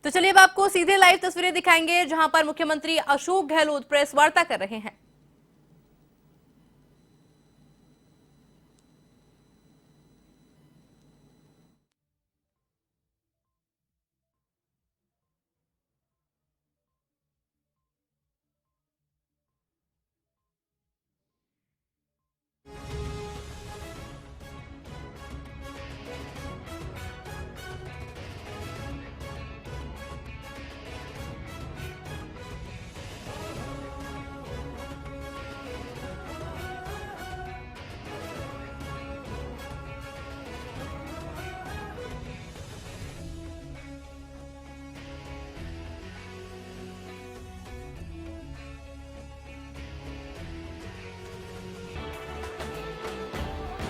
तो चलिए अब आपको सीधे लाइव तस्वीरें दिखाएंगे जहां पर मुख्यमंत्री अशोक गहलोत प्रेस वार्ता कर रहे हैं।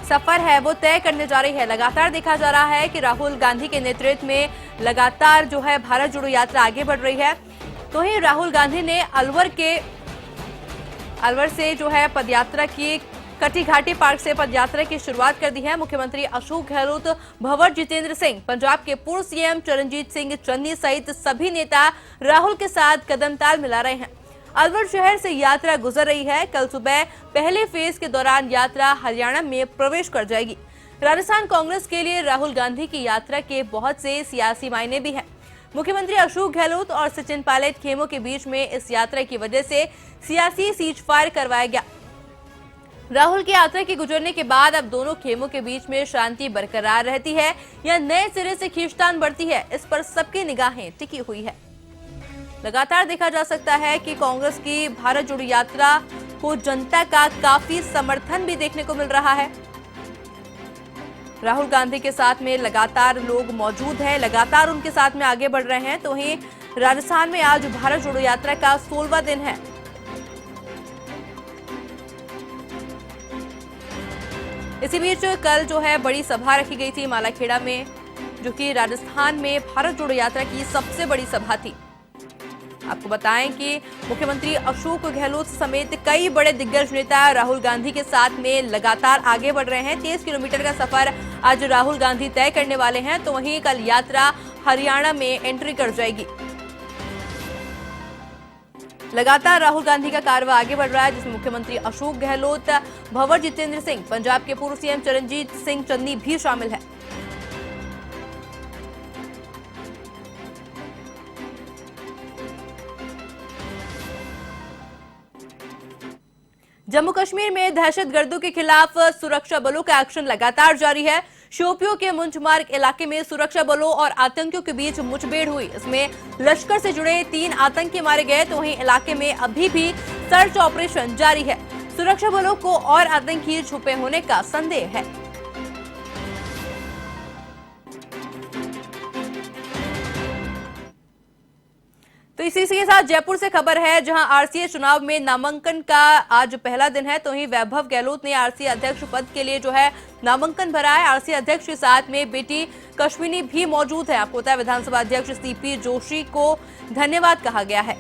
सफर है वो तय करने जा रही है। लगातार देखा जा रहा है कि राहुल गांधी के नेतृत्व में लगातार जो है भारत जोड़ो यात्रा आगे बढ़ रही है। तो ही राहुल गांधी ने अलवर से जो है पदयात्रा की, कटी घाटी पार्क से पदयात्रा की शुरुआत कर दी है। मुख्यमंत्री अशोक गहलोत, भंवर जितेंद्र सिंह, पंजाब के पूर्व सीएम चरणजीत सिंह चन्नी सहित सभी नेता राहुल के साथ कदम ताल मिला रहे हैं। अलवर शहर से यात्रा गुजर रही है। कल सुबह पहले फेज के दौरान यात्रा हरियाणा में प्रवेश कर जाएगी। राजस्थान कांग्रेस के लिए राहुल गांधी की यात्रा के बहुत से सियासी मायने भी हैं। मुख्यमंत्री अशोक गहलोत और सचिन पायलट खेमों के बीच में इस यात्रा की वजह से सियासी सीज फायर करवाया गया। राहुल की यात्रा के गुजरने के बाद अब दोनों खेमों के बीच में शांति बरकरार रहती है या नए सिरे से खींचतान बढ़ती है, इस पर सबकी निगाहें टिकी हुई है। लगातार देखा जा सकता है कि कांग्रेस की भारत जोड़ो यात्रा को जनता का काफी समर्थन भी देखने को मिल रहा है। राहुल गांधी के साथ में लगातार लोग मौजूद हैं, लगातार उनके साथ में आगे बढ़ रहे हैं। तो वहीं राजस्थान में आज भारत जोड़ो यात्रा का 16वां दिन है। इसी बीच कल जो है बड़ी सभा रखी गई थी मालाखेड़ा में, जो कि राजस्थान में भारत जोड़ो यात्रा की सबसे बड़ी सभा थी। आपको बताएं कि मुख्यमंत्री अशोक गहलोत समेत कई बड़े दिग्गज नेता राहुल गांधी के साथ में लगातार आगे बढ़ रहे हैं। 23 किलोमीटर का सफर आज राहुल गांधी तय करने वाले हैं। तो वहीं कल यात्रा हरियाणा में एंट्री कर जाएगी। लगातार राहुल गांधी का कारवां आगे बढ़ रहा है, जिसमें मुख्यमंत्री अशोक गहलोत, भंवर जितेंद्र सिंह, पंजाब के पूर्व सीएम चरणजीत सिंह चन्नी भी शामिल है। जम्मू कश्मीर में दहशतगर्दों के खिलाफ सुरक्षा बलों का एक्शन लगातार जारी है। शोपियों के मुंजमार्ग इलाके में सुरक्षा बलों और आतंकियों के बीच मुठभेड़ हुई। इसमें लश्कर से जुड़े 3 आतंकी मारे गए। तो वहीं इलाके में अभी भी सर्च ऑपरेशन जारी है। सुरक्षा बलों को और आतंकी छुपे होने का संदेह है। तो इसी के साथ जयपुर से खबर है, जहां आरसीए चुनाव में नामांकन का आज पहला दिन है। तो वहीं वैभव गहलोत ने आरसीए अध्यक्ष पद के लिए जो है नामांकन भरा है। आरसीए अध्यक्ष के साथ में बेटी कश्मीनी भी मौजूद है। आपको पता है विधानसभा अध्यक्ष सीपी जोशी को धन्यवाद कहा गया है।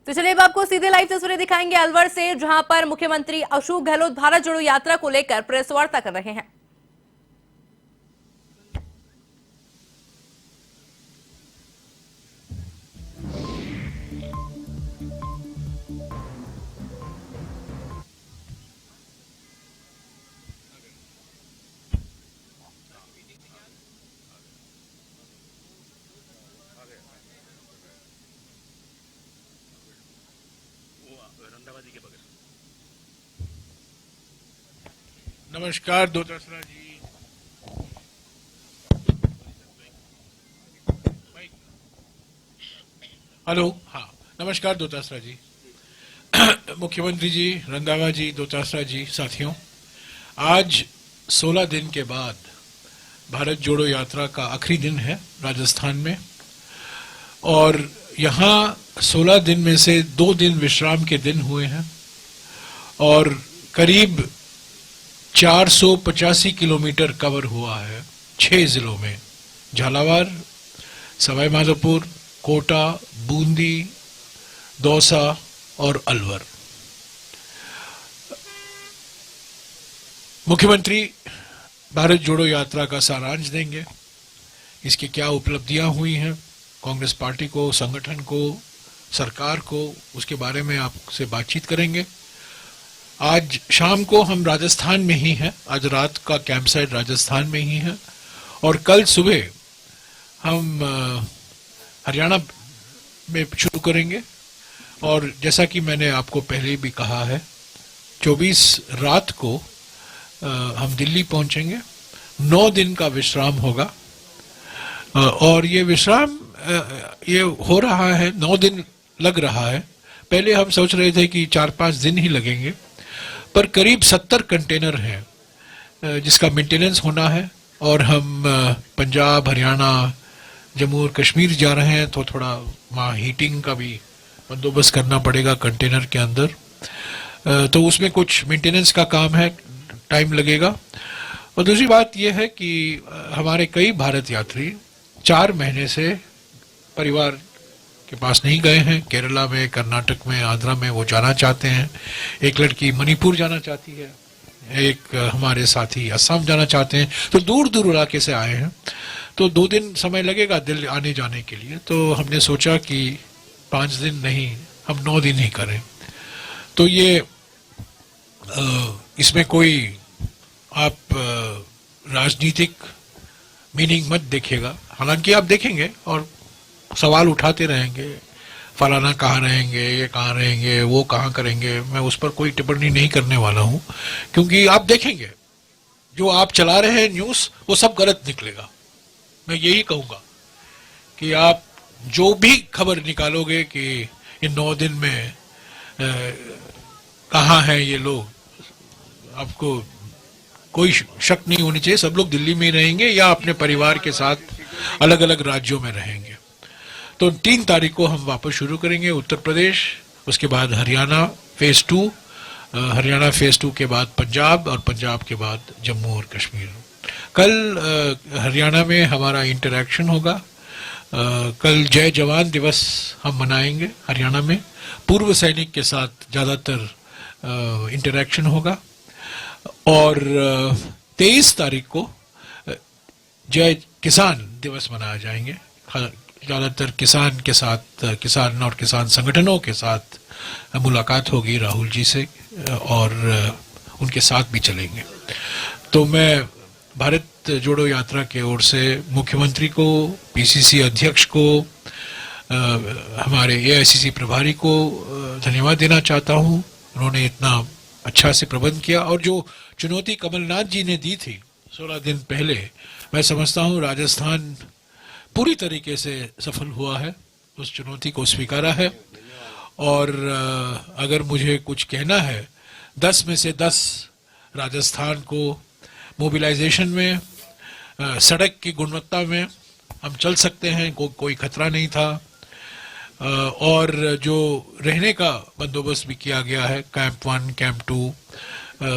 तो चलिए अब आपको सीधे लाइव तस्वीरें दिखाएंगे अलवर से, जहां पर मुख्यमंत्री अशोक गहलोत भारत जोड़ो यात्रा को लेकर प्रेस वार्ता कर रहे हैं। नमस्कार दोतासरा जी। हेलो, हाँ नमस्कार दोतासरा जी। मुख्यमंत्री जी, रंधावा जी, दोतासरा जी, साथियों, आज 16 दिन के बाद भारत जोड़ो यात्रा का आखिरी दिन है राजस्थान में। और यहाँ 16 दिन में से 2 दिन विश्राम के दिन हुए हैं और करीब 485 किलोमीटर कवर हुआ है 6 जिलों में, झालावाड़, सवाई माधोपुर, कोटा, बूंदी, दौसा और अलवर। मुख्यमंत्री भारत जोड़ो यात्रा का सारांश देंगे, इसकी क्या उपलब्धियां हुई हैं कांग्रेस पार्टी को, संगठन को, सरकार को, उसके बारे में आपसे बातचीत करेंगे। आज शाम को हम राजस्थान में ही हैं, आज रात का कैंप साइट राजस्थान में ही है और कल सुबह हम हरियाणा में शुरू करेंगे। और जैसा कि मैंने आपको पहले भी कहा है, 24 रात को हम दिल्ली पहुंचेंगे, 9 दिन का विश्राम होगा और ये विश्राम ये हो रहा है, 9 दिन लग रहा है। पहले हम सोच रहे थे कि 4-5 दिन ही लगेंगे, पर करीब 70 कंटेनर हैं जिसका मेंटेनेंस होना है और हम पंजाब, हरियाणा, जम्मू और कश्मीर जा रहे हैं तो थोड़ा वहाँ हीटिंग का भी बंदोबस्त करना पड़ेगा कंटेनर के अंदर, तो उसमें कुछ मेंटेनेंस का काम है, टाइम लगेगा। और दूसरी बात यह है कि हमारे कई भारत यात्री 4 महीने से परिवार के पास नहीं गए हैं, केरला में, कर्नाटक में, आंध्रा में वो जाना चाहते हैं। एक लड़की मणिपुर जाना चाहती है, एक हमारे साथी असम जाना चाहते हैं, तो दूर दूर इलाके से आए हैं, तो 2 दिन समय लगेगा दिल्ली आने जाने के लिए। तो हमने सोचा कि 5 दिन नहीं, हम 9 दिन ही करें। तो ये इसमें कोई आप राजनीतिक मीनिंग मत देखिएगा, हालांकि आप देखेंगे और सवाल उठाते रहेंगे, फलाना कहाँ रहेंगे, ये कहाँ रहेंगे, वो कहाँ करेंगे। मैं उस पर कोई टिप्पणी नहीं करने वाला हूँ, क्योंकि आप देखेंगे जो आप चला रहे हैं न्यूज़ वो सब गलत निकलेगा। मैं यही कहूँगा कि आप जो भी खबर निकालोगे कि इन 9 दिन में कहाँ हैं ये लोग, आपको कोई शक नहीं होनी चाहिए, सब लोग दिल्ली में ही रहेंगे या अपने परिवार के साथ अलग अलग राज्यों में रहेंगे। तो 3 तारीख को हम वापस शुरू करेंगे उत्तर प्रदेश, उसके बाद हरियाणा फेज 2, हरियाणा फेज 2 के बाद पंजाब और पंजाब के बाद जम्मू और कश्मीर। कल हरियाणा में हमारा इंटरैक्शन होगा, कल जय जवान दिवस हम मनाएंगे हरियाणा में, पूर्व सैनिक के साथ ज़्यादातर इंटरैक्शन होगा। और 23 तारीख को जय किसान दिवस मनाए जाएंगे, ज़्यादातर किसान के साथ, किसान और किसान संगठनों के साथ मुलाकात होगी राहुल जी से और उनके साथ भी चलेंगे। तो मैं भारत जोड़ो यात्रा के ओर से मुख्यमंत्री को, पीसीसी अध्यक्ष को, हमारे एआईसीसी प्रभारी को धन्यवाद देना चाहता हूँ। उन्होंने इतना अच्छा से प्रबंध किया और जो चुनौती कमलनाथ जी ने दी थी 16 दिन पहले, मैं समझता हूँ राजस्थान पूरी तरीके से सफल हुआ है, उस चुनौती को स्वीकारा है। और अगर मुझे कुछ कहना है, 10 में से 10 राजस्थान को मोबिलाइजेशन में, सड़क की गुणवत्ता में हम चल सकते हैं, कोई खतरा नहीं था। और जो रहने का बंदोबस्त भी किया गया है, कैंप 1, कैंप 2,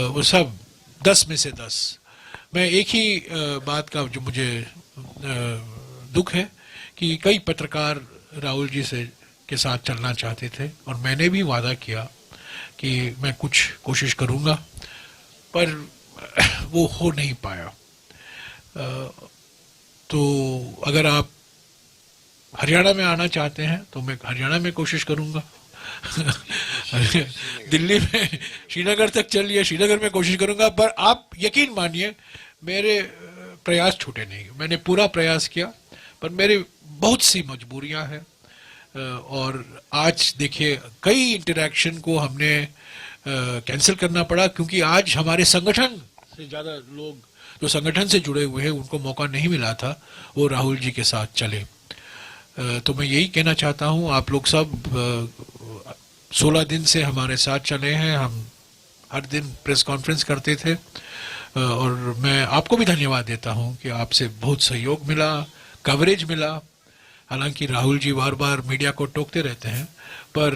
वो सब 10 में से 10। मैं एक ही बात का जो मुझे दुख है कि कई पत्रकार राहुल जी से के साथ चलना चाहते थे और मैंने भी वादा किया कि मैं कुछ कोशिश करूंगा, पर वो हो नहीं पाया। तो अगर आप हरियाणा में आना चाहते हैं तो मैं हरियाणा में कोशिश करूंगा दिल्ली में श्रीनगर तक चलिए, श्रीनगर में कोशिश करूंगा, पर आप यकीन मानिए मेरे प्रयास छूटे नहीं। मैंने पूरा प्रयास किया, पर मेरे बहुत सी मजबूरियां हैं। और आज देखिए कई इंटरैक्शन को हमने कैंसिल करना पड़ा, क्योंकि आज हमारे संगठन से ज़्यादा लोग जो संगठन से जुड़े हुए हैं उनको मौका नहीं मिला था वो राहुल जी के साथ चले। तो मैं यही कहना चाहता हूँ, आप लोग सब 16 दिन से हमारे साथ चले हैं, हम हर दिन प्रेस कॉन्फ्रेंस करते थे और मैं आपको भी धन्यवाद देता हूँ कि आपसे बहुत सहयोग मिला, कवरेज मिला। हालांकि राहुल जी बार बार मीडिया को टोकते रहते हैं, पर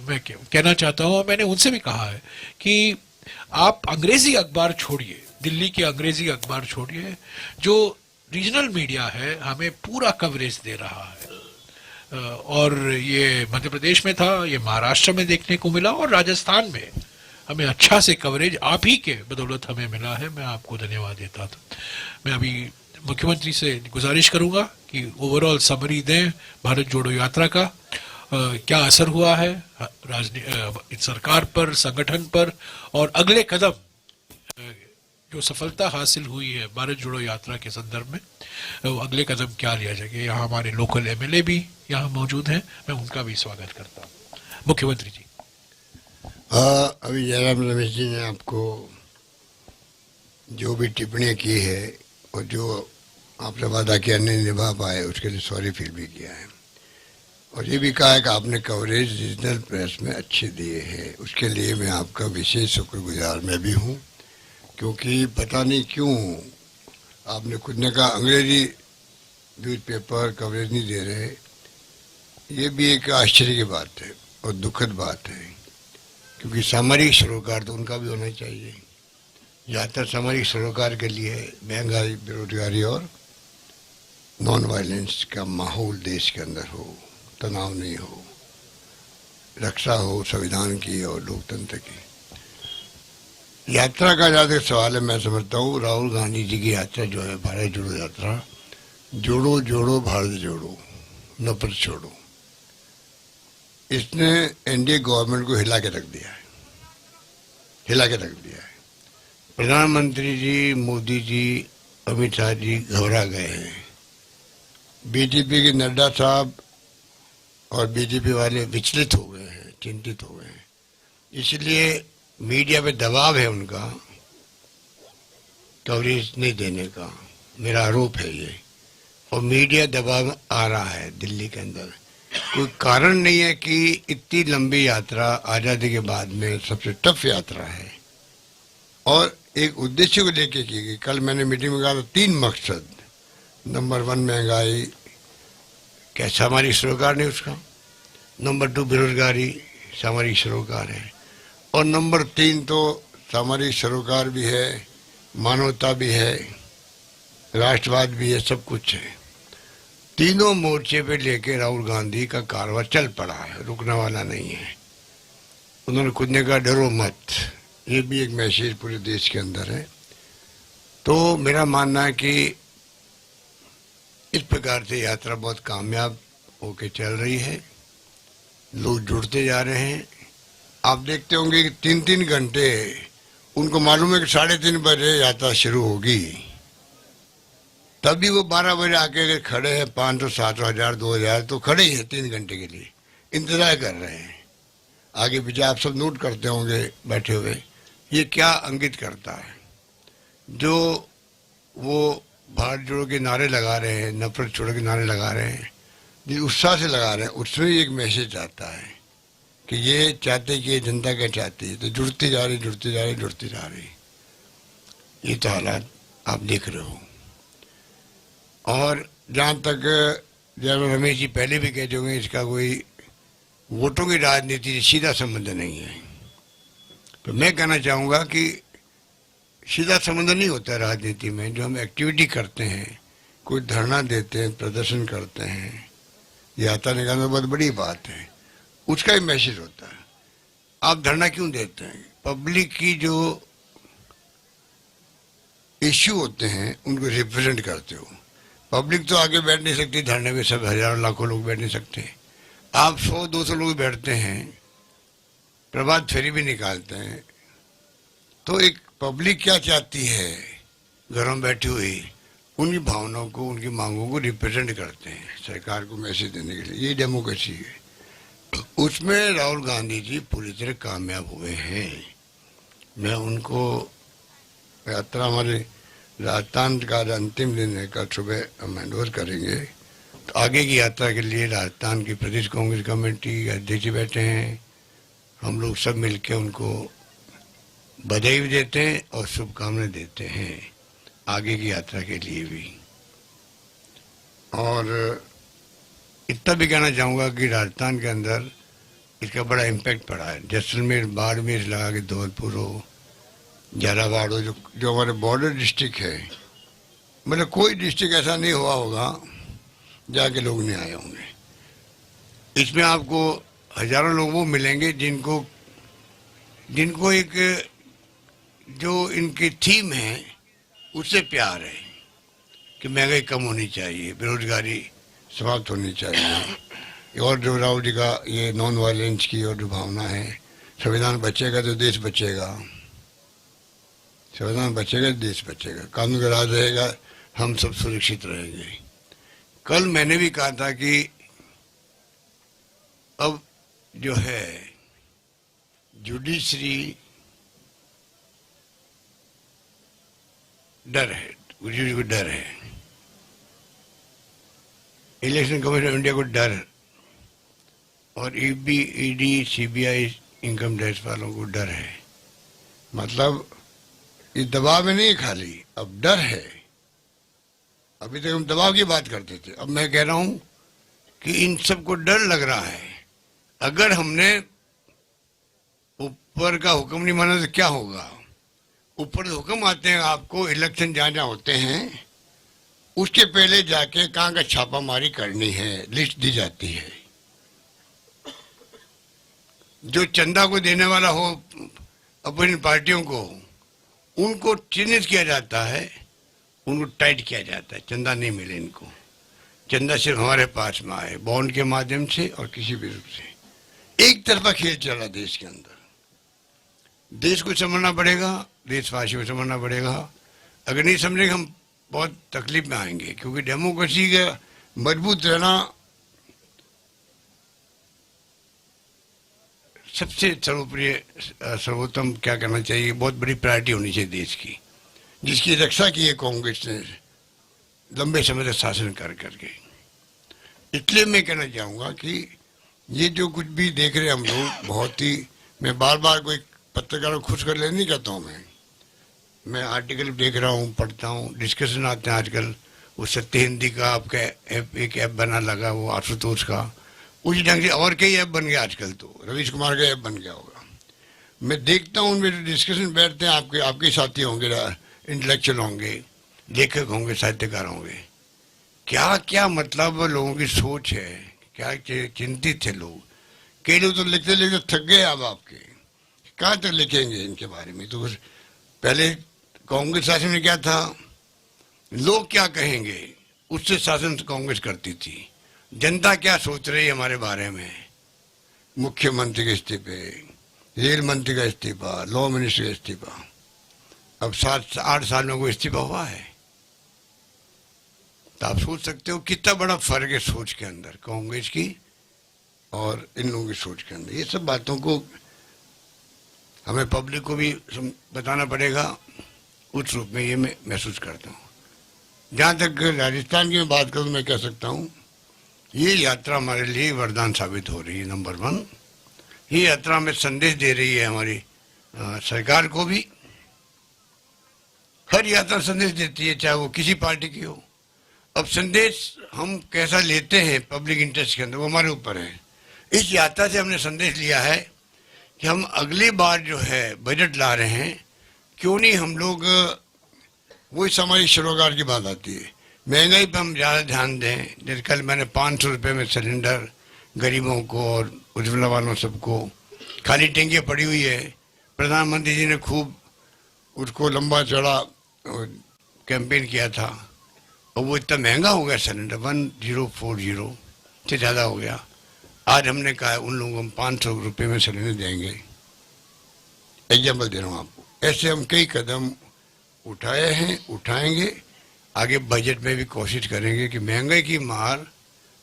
मैं कहना चाहता हूँ, मैंने उनसे भी कहा है कि आप अंग्रेजी अखबार छोड़िए, दिल्ली के अंग्रेजी अखबार छोड़िए, जो रीजनल मीडिया है हमें पूरा कवरेज दे रहा है। और ये मध्य प्रदेश में था, ये महाराष्ट्र में देखने को मिला, और राजस्थान में हमें अच्छा से कवरेज आप ही के बदौलत हमें मिला है। मैं आपको धन्यवाद देता था। मैं अभी मुख्यमंत्री से गुजारिश करूंगा कि ओवरऑल समरी दें भारत जोड़ो यात्रा का, क्या असर हुआ है सरकार पर, संगठन पर, और अगले कदम जो सफलता हासिल हुई है भारत जोड़ो यात्रा के संदर्भ में, वो अगले कदम क्या लिया जाएगा। यहाँ हमारे लोकल एमएलए भी यहाँ मौजूद हैं, मैं उनका भी स्वागत करता हूँ। मुख्यमंत्री जी। अभी जयराम रमेश जी ने आपको जो भी टिप्पणियाँ की है और जो आपने वादा किया नहीं निभा पाए, उसके लिए सॉरी फील भी किया है, और ये भी कहा है कि आपने कवरेज रीजनल प्रेस में अच्छे दिए हैं। उसके लिए मैं आपका विशेष शुक्रगुजार मैं भी हूँ, क्योंकि पता नहीं क्यों आपने खुद ने कहा अंग्रेजी न्यूज पेपर कवरेज नहीं दे रहे। ये भी एक आश्चर्य की बात है और दुखद बात है, क्योंकि सामरिक सरोकार तो उनका भी होना चाहिए। ज़्यादातर सामरिक सरोकार के लिए महंगाई, बेरोजगारी और नॉन वायलेंस का माहौल देश के अंदर हो, तनाव नहीं हो, रक्षा हो संविधान की और लोकतंत्र की। यात्रा का ज़्यादा सवाल है, मैं समझता हूँ राहुल गांधी जी की यात्रा जो है भारत जोड़ो यात्रा, जोड़ो जोड़ो भारत जोड़ो, नफरत छोड़ो, इसने एनडीए गवर्नमेंट को हिला के रख दिया है, हिला के रख दिया है। प्रधानमंत्री जी, मोदी जी, अमित शाह जी घबरा गए हैं। बीजेपी के नड्डा साहब और बीजेपी वाले विचलित हो गए हैं, चिंतित हो गए हैं। इसलिए मीडिया पे दबाव है उनका कवरेज नहीं देने का, मेरा आरोप है ये। और मीडिया दबाव आ रहा है दिल्ली के अंदर, कोई कारण नहीं है कि इतनी लंबी यात्रा आज़ादी के बाद में सबसे टफ यात्रा है, और एक उद्देश्य को लेके की गई। कल मैंने मीटिंग में कहा था 3 मकसद। नंबर 1 महंगाई, क्या सामरिक सरोकार नहीं उसका। नंबर 2 बेरोजगारी, सामरिक सरोकार है। और नंबर 3 तो सामरिक सरोकार भी है, मानवता भी है, राष्ट्रवाद भी है, सब कुछ है। तीनों मोर्चे पे लेके राहुल गांधी का कारवां चल पड़ा है, रुकने वाला नहीं है। उन्होंने खुद ने कहा डरो मत, ये भी एक मैसेज पूरे देश के अंदर है। तो मेरा मानना है कि इस प्रकार से यात्रा बहुत कामयाब होके चल रही है, लोग जुड़ते जा रहे हैं। आप देखते होंगे कि 3-3 घंटे, उनको मालूम है कि 3:30 बजे यात्रा शुरू होगी, तभी वो 12 बजे आके खड़े हैं। 500, 700, 1000, 2000 तो खड़े ही हैं 3 घंटे के लिए, इंतजार कर रहे हैं। आगे पीछे आप सब नोट करते होंगे बैठे हुए। ये क्या इंगित करता है? जो वो भारत जोड़ो के नारे लगा रहे हैं, नफरत छोड़ो के नारे लगा रहे हैं, जिस उत्साह से लगा रहे हैं, उसमें एक मैसेज आता है कि ये चाहते कि ये जनता क्या चाहती है, तो जुड़ती जा रही, जुड़ती जा रही, जुड़ती जा रही। ये तो हालात आप देख रहे हो। और जहाँ तक जब रमेश जी पहले भी कह चुके हैं, इसका कोई वोटों की राजनीति से सीधा संबंध नहीं है। तो मैं कहना चाहूँगा कि सीधा संबंध नहीं होता राजनीति में। जो हम एक्टिविटी करते हैं, कोई धरना देते हैं, प्रदर्शन करते हैं, यात्रा निकालना बहुत बड़ी बात है, उसका ही मैसेज होता है। आप धरना क्यों देते हैं? पब्लिक की जो इश्यू होते हैं उनको रिप्रेजेंट करते हो। पब्लिक तो आगे बैठ नहीं सकती धरने में, सब हजारों लाखों लोग बैठ नहीं सकते। आप 100-200 लोग बैठते हैं, प्रभात फेरी भी निकालते हैं, तो एक पब्लिक क्या चाहती है घरों में बैठी हुई, उनकी भावनाओं को, उनकी मांगों को रिप्रेजेंट करते हैं सरकार को मैसेज देने के लिए। ये डेमोक्रेसी है। उसमें राहुल गांधी जी पूरी तरह कामयाब हुए हैं। मैं उनको, यात्रा हमारे राजस्थान का अंतिम दिन है, कल सुबह हम हैंडओवर करेंगे, तो आगे की यात्रा के लिए राजस्थान की प्रदेश कांग्रेस कमेटी अध्यक्ष बैठे हैं। हम लोग सब मिलकर उनको बधाई भी देते हैं और शुभकामनाएं देते हैं आगे की यात्रा के लिए भी। और इतना भी कहना चाहूँगा कि राजस्थान के अंदर इसका बड़ा इम्पैक्ट पड़ा है। जैसलमेर, बाड़मेर लगा के धौलपुर हो, झालावाड़ हो, जो हमारे बॉर्डर डिस्ट्रिक्ट है, मतलब कोई डिस्ट्रिक्ट ऐसा नहीं हुआ होगा जहाँ के लोग नहीं आए होंगे। इसमें आपको हजारों लोग वो मिलेंगे जिनको एक जो इनकी थीम है उससे प्यार है कि महंगाई कम होनी चाहिए, बेरोजगारी समाप्त होनी चाहिए, और जो राहुल जी का ये नॉन वायलेंस की और जो भावना है, संविधान बचेगा तो देश बचेगा, संविधान बचेगा तो देश बचेगा, कानून का राज रहेगा, हम सब सुरक्षित रहेंगे। कल मैंने भी कहा था कि अब जो है जुडिशरी डर है, जुडिशरी को डर है, इलेक्शन कमीशन ऑफ इंडिया को डर, और ईडी, सीबीआई, इनकम टैक्स वालों को डर है। मतलब ये दबाव में नहीं खाली, अब डर है। अभी तक हम दबाव की बात करते थे, अब मैं कह रहा हूं कि इन सबको डर लग रहा है। अगर हमने ऊपर का हुक्म नहीं माना तो क्या होगा? ऊपर से हुक्म आते हैं आपको, इलेक्शन जहाँ जहाँ होते हैं उसके पहले जाके कहाँ का छापामारी करनी है, लिस्ट दी जाती है। जो चंदा को देने वाला हो अपनी पार्टियों को, उनको चिन्हित किया जाता है, उनको टाइट किया जाता है, चंदा नहीं मिले इनको, चंदा सिर्फ हमारे पास में आए, बॉन्ड के माध्यम से और किसी भी रूप से। एक तरफा खेल चला देश के अंदर। देश को समझना पड़ेगा, देशवासियों को समझना पड़ेगा। अगर नहीं समझेंगे हम बहुत तकलीफ में आएंगे, क्योंकि डेमोक्रेसी का मजबूत रहना सबसे सर्वोत्तम क्या करना चाहिए, बहुत बड़ी प्रायोरिटी होनी चाहिए देश की, जिसकी रक्षा की है कांग्रेस ने लंबे समय तक शासन कर करके। इसलिए मैं कहना चाहूँगा कि ये जो कुछ भी देख रहे हैं हम लोग, बहुत ही, मैं बार बार कोई पत्रकारों को खुश कर ले नहीं कहता हूँ, मैं आर्टिकल देख रहा हूँ, पढ़ता हूँ, डिस्कशन आते हैं आजकल। वो सत्य हिंदी का आपका एक ऐप बना लगा, वो आशुतोष का, उसी ढंग से और कई ऐप बन गया आजकल, तो रवीश कुमार का ऐप बन गया होगा। मैं देखता हूँ उनमें जो डिस्कशन बैठते हैं, आपके साथी होंगे, इंटेलेक्चुअल होंगे, लेखक होंगे, साहित्यकार होंगे, क्या क्या मतलब लोगों की सोच है, क्या चिंतित थे लोग। कई लोग तो लिखते लिखते थक गए। अब आपके कहाँ तक लिखेंगे इनके बारे में? तो पहले कांग्रेस शासन में क्या था, लोग क्या कहेंगे, उससे शासन कांग्रेस करती थी। जनता क्या सोच रही है हमारे बारे में, मुख्यमंत्री के इस्तीफे, रेल मंत्री का इस्तीफा, लॉ मिनिस्टर का इस्तीफा, अब 7-8 साल में कोई इस्तीफा हुआ है? तो आप सोच सकते हो कितना बड़ा फर्क है सोच के अंदर, कांग्रेस की और इन लोगों की सोच के अंदर। ये सब बातों को हमें पब्लिक को भी बताना पड़ेगा, उस रूप में ये मैं महसूस करता हूँ। जहाँ तक राजस्थान की मैं बात करूँ, मैं कह सकता हूँ ये यात्रा हमारे लिए वरदान साबित हो रही है। नंबर 1, ये यात्रा हमें संदेश दे रही है, हमारी सरकार को भी। हर यात्रा संदेश देती है, चाहे वो किसी पार्टी की हो। अब संदेश हम कैसा लेते हैं पब्लिक इंटरेस्ट के अंदर, वो हमारे ऊपर है। इस यात्रा से हमने संदेश लिया है कि हम अगली बार जो है बजट ला रहे हैं, क्यों नहीं हम लोग, वही सामाजिक सरोकार की बात आती है, महंगाई पर हम ज़्यादा ध्यान दें। जैसे कल मैंने 500 रुपये में सिलेंडर गरीबों को और उज्ज्वला वालों सबको, खाली टंकियाँ पड़ी हुई है, प्रधानमंत्री जी ने खूब उसको लंबा चौड़ा कैंपेन किया था, और वो इतना महंगा हो गया सिलेंडर, 1040 से ज़्यादा हो गया। आज हमने कहा उन लोगों को हम 500 रुपये में सिलेंडर देंगे। एग्जाम्पल दे रहा हूँ आपको। ऐसे हम कई कदम उठाए हैं, उठाएंगे, आगे बजट में भी कोशिश करेंगे कि महंगाई की मार।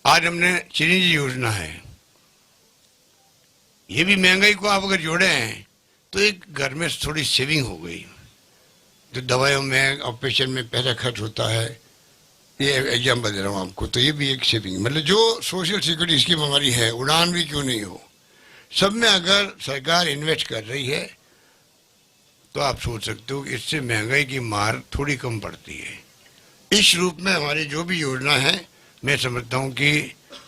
आज हमने चिरंजीवी योजना है, ये भी महंगाई को आप अगर जोड़े हैं तो एक घर में थोड़ी सेविंग हो गई। जो दवाइयों में, ऑपरेशन में पैसा खर्च होता है, ये एग्जाम्पल दे रहा हूँ आपको, तो ये भी एक सेविंग। मतलब जो सोशल सिक्योरिटी स्कीम हमारी है, उड़ान भी क्यों नहीं हो, सब में अगर सरकार इन्वेस्ट कर रही है तो आप सोच सकते हो कि इससे महंगाई की मार थोड़ी कम पड़ती है। इस रूप में हमारी जो भी योजना है, मैं समझता हूँ कि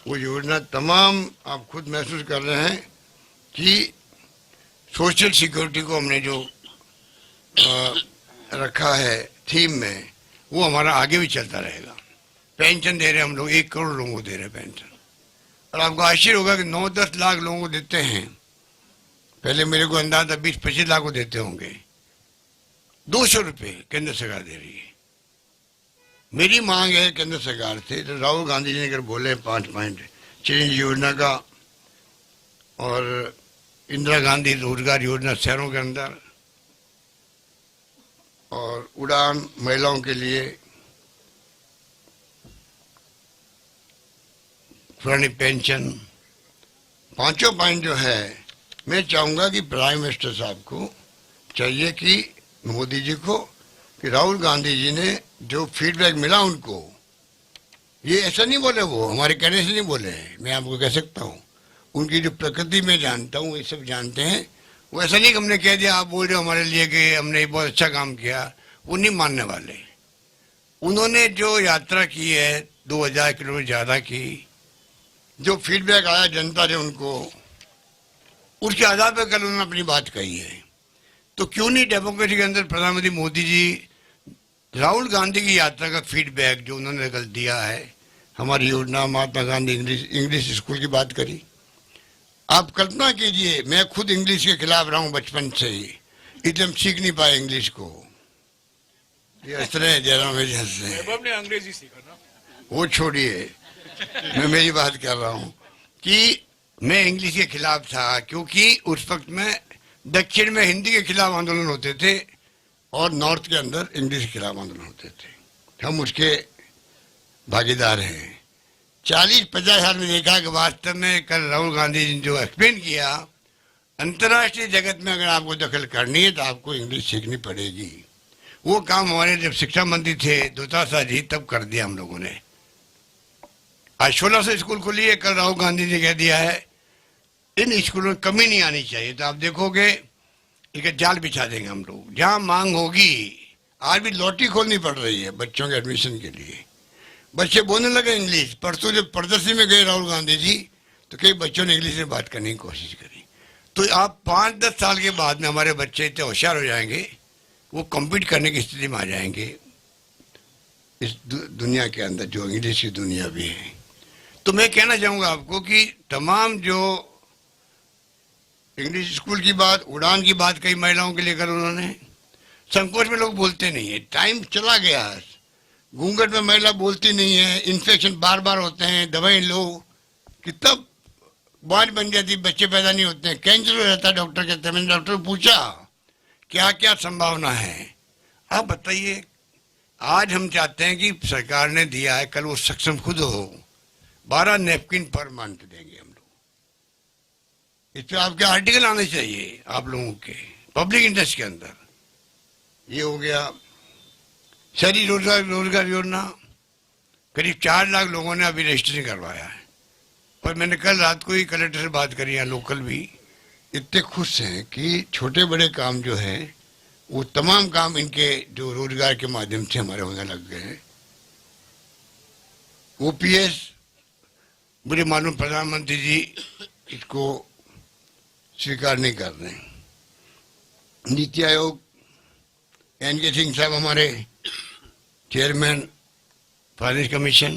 वो योजना तमाम आप खुद महसूस कर रहे हैं कि सोशल सिक्योरिटी को हमने जो रखा है थीम में, वो हमारा आगे भी चलता रहेगा। पेंशन दे रहे हैं हम लोग, 1 करोड़ लोगों को दे रहे हैं पेंशन। और आपको आश्चर्य होगा कि 9-10 लाख लोगों को देते हैं। पहले मेरे को अंदाजा 20-25 लाख को देते होंगे। 200 रुपये केंद्र सरकार दे रही है। मेरी मांग है केंद्र सरकार से, तो राहुल गांधी जी ने अगर बोले 5 पॉइंट चिरंजीवी योजना का और इंदिरा गांधी रोजगार योजना शहरों के अंदर और उड़ान महिलाओं के लिए पुरानी पेंशन, 5 पॉइंट जो है, मैं चाहूंगा कि प्राइम मिनिस्टर साहब को चाहिए कि मोदी जी को कि राहुल गांधी जी ने जो फीडबैक मिला उनको, ये ऐसा नहीं बोले, वो हमारे कहने से नहीं बोले, मैं आपको कह सकता हूँ, उनकी जो प्रकृति में जानता हूँ, ये सब जानते हैं। वो ऐसा नहीं कि हमने कह दिया आप बोल रहे हो हमारे लिए कि हमने बहुत अच्छा काम किया, वो नहीं मानने वाले। उन्होंने जो यात्रा की है 2000 किलोमीटर ज़्यादा की, जो फीडबैक आया जनता ने उनको, उसके आधार पर कल उन्होंने अपनी बात कही है। तो क्यों नहीं डेमोक्रेसी के अंदर प्रधानमंत्री मोदी जी राहुल गांधी की यात्रा का फीडबैक जो उन्होंने कल दिया है, हमारी योजना महात्मा गांधी इंग्लिश स्कूल की बात करी। आप कल्पना कीजिए, मैं खुद इंग्लिश के खिलाफ रहा हूँ बचपन से ही, इसलिए हम सीख नहीं पाए इंग्लिश को। ये हंस रहे हैं जयराम भाई, हंस रहे हैं। ने अंग्रेजी सीखा ना, वो छोड़िए, मैं मेरी बात कर रहा हूँ कि मैं इंग्लिश के खिलाफ था, क्योंकि उस वक्त में दक्षिण में हिंदी के खिलाफ आंदोलन होते थे और नॉर्थ के अंदर इंग्लिश के खिलाफ आंदोलन होते थे। हम उसके भागीदार हैं। 40-50 साल में देखा कि वास्तव में कल राहुल गांधी जी ने जो एक्सप्लेन किया, अंतर्राष्ट्रीय जगत में अगर आपको दखल करनी है तो आपको इंग्लिश सीखनी पड़ेगी। वो काम हमारे जब शिक्षा मंत्री थे दुतासा जी, तब कर दिया हम लोगों ने। आज 1600 स्कूल खुली है, कल राहुल गांधी ने कह दिया है इन स्कूलों में कमी नहीं आनी चाहिए। तो आप देखोगे एक जाल बिछा देंगे हम लोग, जहाँ मांग होगी। आज भी लॉटरी खोलनी पड़ रही है बच्चों के एडमिशन के लिए। बच्चे बोलने लगे इंग्लिश। परसों जब प्रदर्शनी में गए राहुल गांधी जी, तो कई बच्चों ने इंग्लिश में बात करने की कोशिश करी। तो आप 5-10 साल के बाद में हमारे बच्चे इतने होशियार हो जाएंगे, वो कम्पीट करने की स्थिति में आ जाएंगे इस दुनिया के अंदर, जो इंग्लिश की दुनिया भी है। तो मैं कहना चाहूँगा आपको कि तमाम जो इंग्लिश स्कूल की बात, उड़ान की बात कई महिलाओं के लिए कर उन्होंने, संकोच में लोग बोलते नहीं है। टाइम चला गया, घूंघट में महिला बोलती नहीं है, इन्फेक्शन बार बार होते हैं, दवाई लो कि तब बाढ़ बन जाती, बच्चे पैदा नहीं होते हैं, कैंसर हो जाता है। डॉक्टर कहते हैं, मैंने डॉक्टर को पूछा क्या क्या संभावना है, आप बताइए। आज हम चाहते हैं कि सरकार ने दिया है, कल वो सक्षम खुद हो। 12 नैपकिन पर मंथ देंगे हम लोग। इस पर आपके आर्टिकल आने चाहिए आप लोगों के पब्लिक इंटरेस्ट के अंदर। ये हो गया शहरी रोजगार योजना, करीब 4 लाख लोगों ने अभी रजिस्ट्रेशन करवाया है। और मैंने कल रात को ही कलेक्टर से बात करी है, लोकल भी इतने खुश हैं कि छोटे बड़े काम जो हैं वो तमाम काम इनके जो रोजगार के माध्यम से हमारे होने लग गए हैं। OPS मुझे मालूम प्रधानमंत्री जी इसको स्वीकार नहीं कर रहे हैं। नीति आयोग NK सिंह साहब हमारे चेयरमैन फाइनेंस कमीशन,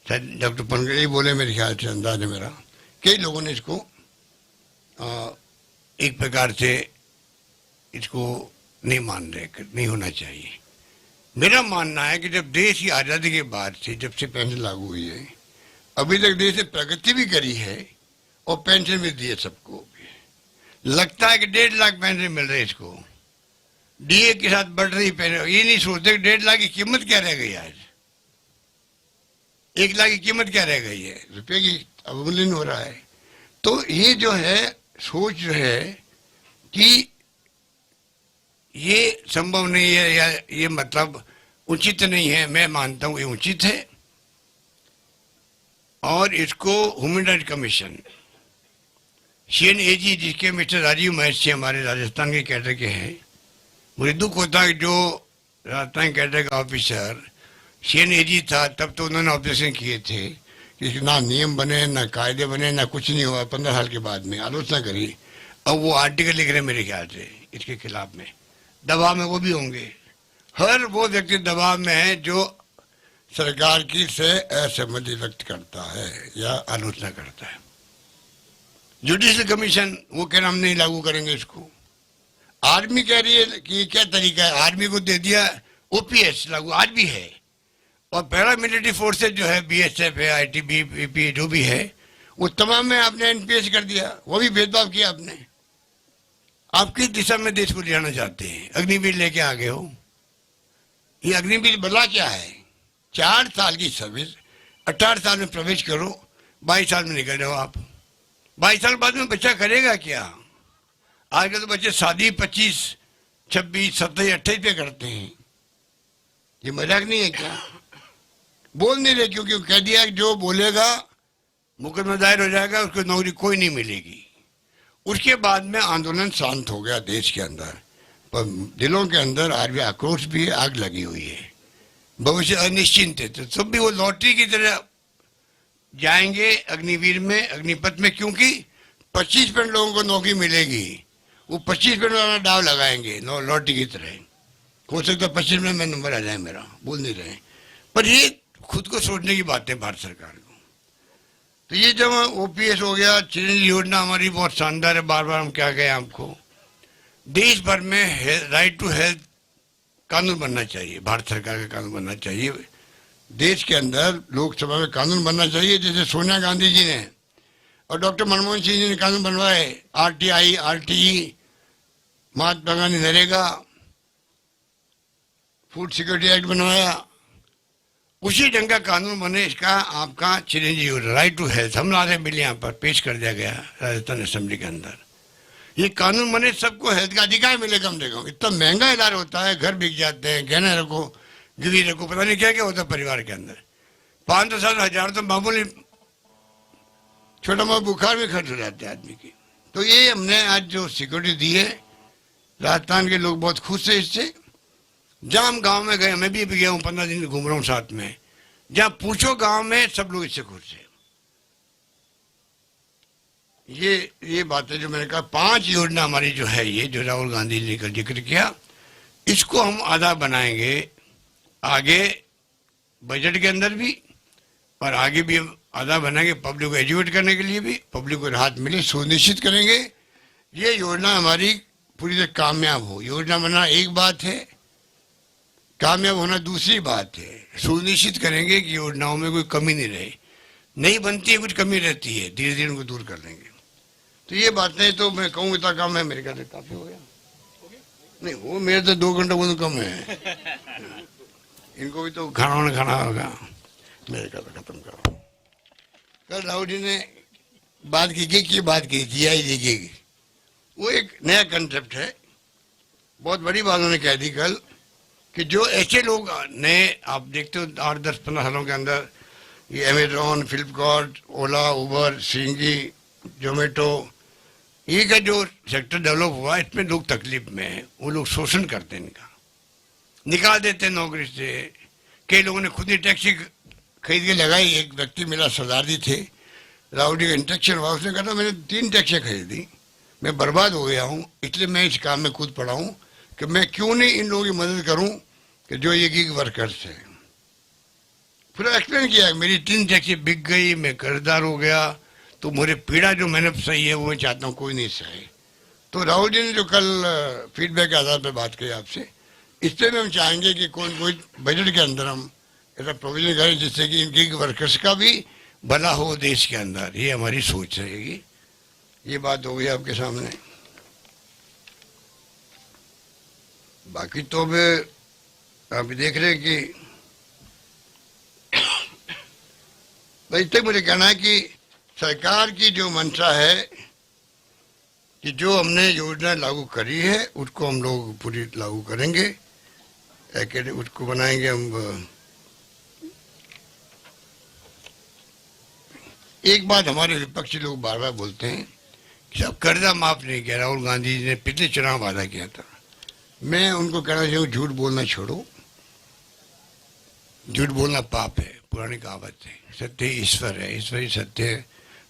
डॉक्टर पनगड़ी बोले, मेरे ख्याल से अंदाज है मेरा, कई लोगों ने इसको एक प्रकार से इसको नहीं मान रहे, नहीं होना चाहिए। मेरा मानना है कि जब देश की आज़ादी के बाद से, जब से पेंशन लागू हुई है, अभी तक देश ने प्रगति भी करी है और पेंशन भी दी है सबको भी। लगता है कि 1.5 लाख पेंशन मिल रही है इसको, DA के साथ बढ़ रही पेंशन। ये नहीं सोचते 1.5 लाख की कीमत क्या रह गई आज, 1 लाख की कीमत क्या रह गई है, रुपये की अवमूल्यन हो रहा है। तो ये जो है सोच जो है कि ये संभव नहीं है या ये मतलब उचित नहीं है, मैं मानता हूँ ये उचित है। और इसको ह्यूमन राइट कमीशन, CNAG जिसके मिस्टर राजीव महर्षि हमारे राजस्थान के कैडर के हैं, मुझे दुख होता है कि जो राजस्थान कैडर का ऑफिसर CNAG था तब तो उन्होंने ऑब्जेक्शन किए थे कि ना नियम बने, ना कायदे बने, ना कुछ नहीं हुआ। 15 साल के बाद में आलोचना करी। अब वो आर्टिकल लिख रहे मेरे ख्याल से इसके खिलाफ में, दबाव में वो भी होंगे। हर वो व्यक्ति दबाव में है जो सरकार की से असहमति व्यक्त करता है या आलोचना करता है। जुडिशल कमीशन वो कह रहा हम नहीं लागू करेंगे इसको। आर्मी कह रही है कि ये क्या तरीका है, आर्मी को दे दिया ओपीएस लागू, आज भी है। और पैरामिलिट्री फोर्सेज जो है, बीएसएफ है, आईटीबीपी जो भी है, वो तमाम में आपने एनपीएस कर दिया। वो भी भेदभाव किया आपने। आप किस दिशा में देश को ले जाना चाहते हैं? अग्निवीर लेके आ गए हो। ये अग्निवीर बला क्या है? 4 साल की सर्विस, 18 साल में प्रवेश करो, 22 साल में निकल जाओ आप। 22 साल बाद में बच्चा करेगा क्या? आजकल तो बच्चे शादी 25, 26, 27, 28 पे करते हैं। ये मजाक नहीं है क्या? बोल नहीं रहे क्योंकि कह दिया जो बोलेगा मुकदमा दायर हो जाएगा, उसको नौकरी कोई नहीं मिलेगी। उसके बाद में आंदोलन शांत हो गया देश के अंदर, पर दिलों के अंदर आज भी आक्रोश भी है, आग लगी हुई है। भविष्य अनिश्चित है। तो सब भी वो लॉटरी की तरह जाएंगे अग्निवीर में, अग्निपथ में, क्योंकि 25% लोगों को नौकरी मिलेगी। वो 25% वाला दाव लगाएंगे लॉटरी की तरह। हो सकता है 25 में नंबर आ जाए मेरा, बोल नहीं रहे। पर ये खुद को सोचने की बात है भारत सरकार को। तो ये जब ओपीएस हो गया, चिरंजीवी योजना हमारी बहुत शानदार है। बार बार हम क्या कहें आपको, देश भर में राइट टू हेल्थ कानून बनना चाहिए, भारत सरकार का कानून बनना चाहिए। देश के अंदर लोकसभा में कानून बनना चाहिए, जैसे सोनिया गांधी जी ने और डॉक्टर मनमोहन सिंह जी ने कानून बनवाए। RTI, RTE, Mahatma Gandhi NREGA, food security act बनवाया। उसी ढंग का कानून बने इसका आपका चिरंजीवी राइट टू हेल्थ। हम ला रहे बिल यहाँ पर पेश कर दिया गया राजस्थान असेंबली के अंदर। ये कानून बने, सबको हेल्थ का अधिकार मिले कम से कम। इतना महंगा इलाज होता है, घर बिक जाते हैं, गहने रखो, गिरवी रखो, पता नहीं क्या क्या होता है परिवार के अंदर। 500 साल 1000 तो मामूली छोटा मोटा बुखार में खर्च हो जाते हैं आदमी की। तो ये हमने आज जो सिक्योरिटी दी है, राजस्थान के लोग बहुत खुश है इससे। जहाँ हम गाँव में गए, मैं भी गया हूँ, 15 दिन घूम रहा हूँ साथ में, जहाँ पूछो गाँव में सब लोग इससे खुश है। ये बात है जो मैंने कहा। 5 योजना हमारी जो है, ये जो राहुल गांधी जी का जिक्र किया, इसको हम आधा बनाएंगे आगे बजट के अंदर भी, और आगे भी हम आधा बनाएंगे पब्लिक को एजुकेट करने के लिए भी, पब्लिक को राहत मिले सुनिश्चित करेंगे। ये योजना हमारी पूरी तरह कामयाब हो। योजना बनाना एक बात है, कामयाब होना दूसरी बात है। सुनिश्चित करेंगे कि योजनाओं में कोई कमी नहीं रहे। नहीं बनती है, कुछ कमी रहती है, धीरे धीरे उनको दूर कर लेंगे। तो ये बातें तो मैं कहूँ इतना काम है मेरे ख्याल से काफी हो गया। नहीं वो मेरे तो 2 घंटा वो तो कम है। इनको भी तो खाना वाना खाना होगा। मेरे ख्याल से खत्म करो। कल राहुल जी ने बात की बात की GI की, वो एक नया कंसेप्ट है। बहुत बड़ी बात उन्होंने कह दी कल कि जो ऐसे लोग नए, आप देखते हो 8-10-15 सालों के अंदर ये अमेजोन, फ्लिपकार्ट, ओला, उबर, स्विगी, जोमेटो, ये का जो सेक्टर डेवलप हुआ, इसमें लोग तकलीफ में हैं। वो लोग शोषण करते हैं, इनका निकाल देते हैं नौकरी से। कई लोगों ने खुद ही टैक्सी खरीद के लगाई। एक व्यक्ति मेरा सरदार जी थे, राहुल जी का इंस्ट्रक्शन हुआ, उसने कहा था मैंने 3 टैक्सियाँ खरीदी, मैं बर्बाद हो गया हूँ, इसलिए मैं इस काम में कूद पड़ा हूँ कि मैं क्यों नहीं इन लोगों की मदद करूँ कि जो ये गिग वर्कर्स हैं। फिर एक्सप्लेन किया मेरी 3 टैक्सी बिक गई, मैं कर्जदार हो गया, तो मेरे पीड़ा जो मैंने सही है वो मैं चाहता हूँ कोई नहीं सही। तो राहुल जी ने जो कल फीडबैक के आधार पर बात की आपसे, इस पर हम चाहेंगे कि कोई बजट के अंदर हम ऐसा प्रोविजन करें जिससे कि इन गिग वर्कर्स का भी भला हो देश के अंदर। ये हमारी सोच रहेगी। ये बात हो गई आपके सामने। बाकी तो अब आप देख रहे हैं कि भाई तक मुझे कहना है कि सरकार की जो मंशा है कि जो हमने योजना लागू करी है उसको हम लोग पूरी लागू करेंगे। उसको बनाएंगे हम। एक बात हमारे विपक्षी लोग बार बार बोलते हैं कि अब कर्जा माफ नहीं किया। राहुल गांधी जी ने पिछले चुनाव वादा किया था। मैं उनको कहना चाहूँ झूठ बोलना छोड़ो। झूठ बोलना पाप है। पुरानी कहावत है, सत्य ही ईश्वर है, ईश्वर ही सत्य है,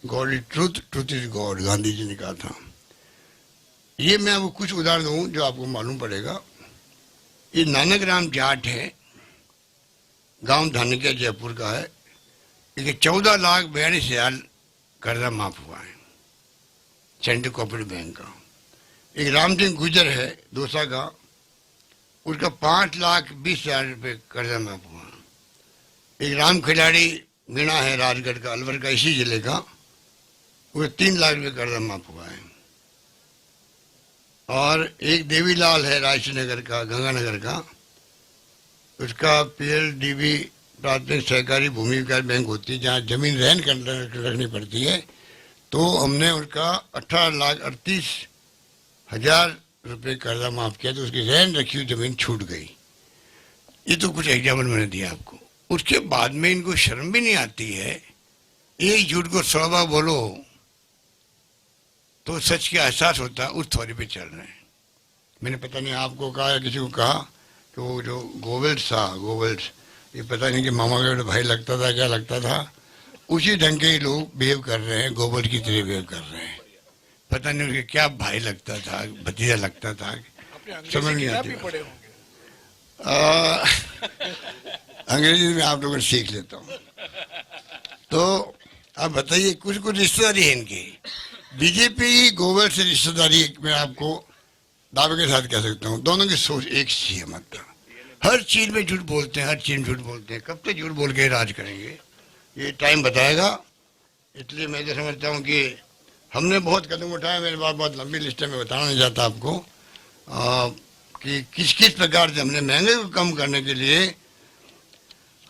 God is truth, truth is God, Gandhi ji ने कहा था। ये मैं आपको कुछ उदाहरण दूं जो आपको मालूम पड़ेगा। ये नानक राम जाट है, गांव धानिका जयपुर का है। ये 14,42,000 कर्जा माफ हुआ है सेंट्रल कोऑपरेटिव बैंक का। एक राम सिंह गुजर है दोसा का, उसका 5,20,000 रुपये कर्जा माफ हुआ। एक राम खिलाड़ी मीणा है राजगढ़ का, अलवर का, इसी जिले का, वो 3 लाख रुपये कर्जा माफ हुआ है। और एक देवीलाल है राजनगर का, गंगानगर का, उसका पीएलडीबी प्राथमिक सहकारी भूमि विकास बैंक होती है जहाँ जमीन रहन कर रखनी पड़ती है, तो हमने उनका 18,38,000 रुपये कर्जा माफ किया, तो उसकी रहन रखी हुई जमीन छूट गई। ये तो कुछ एग्जाम्पल मैंने दिया आपको। उसके बाद में इनको शर्म भी नहीं आती है, एक झूठ को 100 बार बोलो तो सच का एहसास होता है, उस थोड़ी पे चल रहे हैं। मैंने पता नहीं आपको कहा या किसी को कहा कि वो जो गोवेल्स था, गोवेल्स, ये पता नहीं कि मामा का भाई लगता था क्या लगता था, उसी ढंग के लोग बिहेव कर रहे हैं, गोबर की तरह बिहेव कर रहे हैं। पता नहीं उनके क्या भाई लगता था, भतीजा लगता था, समझ नहीं आती। अंग्रेजी में आप लोगों ने सीख लेता हूँ। तो आप बताइए, कुछ कुछ रिश्तेदारी है इनकी। बीजेपी गोबर से रिश्तेदारी मैं आपको दावे के साथ कह सकता हूँ, दोनों की सोच एक सी है। मतलब हर चीज में झूठ बोलते हैं, हर चीज में झूठ बोलते हैं। कब तक झूठ बोल के राज करेंगे, ये टाइम बताएगा। इसलिए मैं तो समझता हूँ कि हमने बहुत कदम उठाए। मेरे पास बहुत लंबी लिस्ट है, मैं बताना नहीं चाहता आपको कि किस किस प्रकार से हमने महंगाई को कम करने के लिए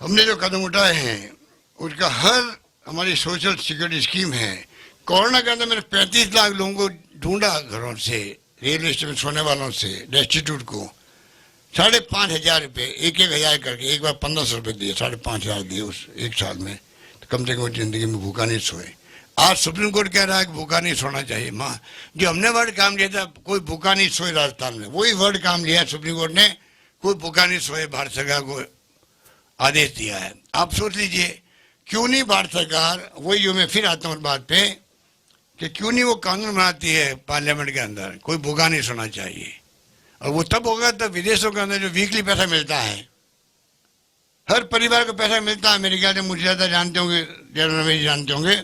हमने जो कदम उठाए हैं, उसका हर हमारी सोशल सिक्योरिटी स्कीम है। कोरोना के अंदर मैंने 35 लाख लोगों को ढूंढा, घरों से, रेलवे स्टेशन सोने वालों से, डेस्टिट्यूट को 5,500 रुपये, 1,000 करके एक बार 1,500 रुपये दिए, 5,500 दिए उस एक साल में। तो कम से कम जिंदगी में भूखा नहीं सोए। आज सुप्रीम कोर्ट कह रहा है कि भूखा नहीं सोना चाहिए। माँ, जो हमने वर्ड काम लिया था, कोई भूखा नहीं सोए राजस्थान में, वही वर्ड काम लिया सुप्रीम कोर्ट ने, कोई भूखा नहीं सोए, भारत सरकार को आदेश दिया है। आप सोच लीजिए, क्यों नहीं भारत सरकार, वही जो मैं फिर आता हूँ बात पे, कि क्यों नहीं वो कानून बनाती है पार्लियामेंट के अंदर, कोई भूखा नहीं सोना चाहिए। और वो तब होगा तब विदेशों के अंदर जो वीकली पैसा मिलता है, हर परिवार को पैसा मिलता है। मेरे ख्याल से मुझे ज़्यादा जानते होंगे, जयराम रमेश जानते होंगे,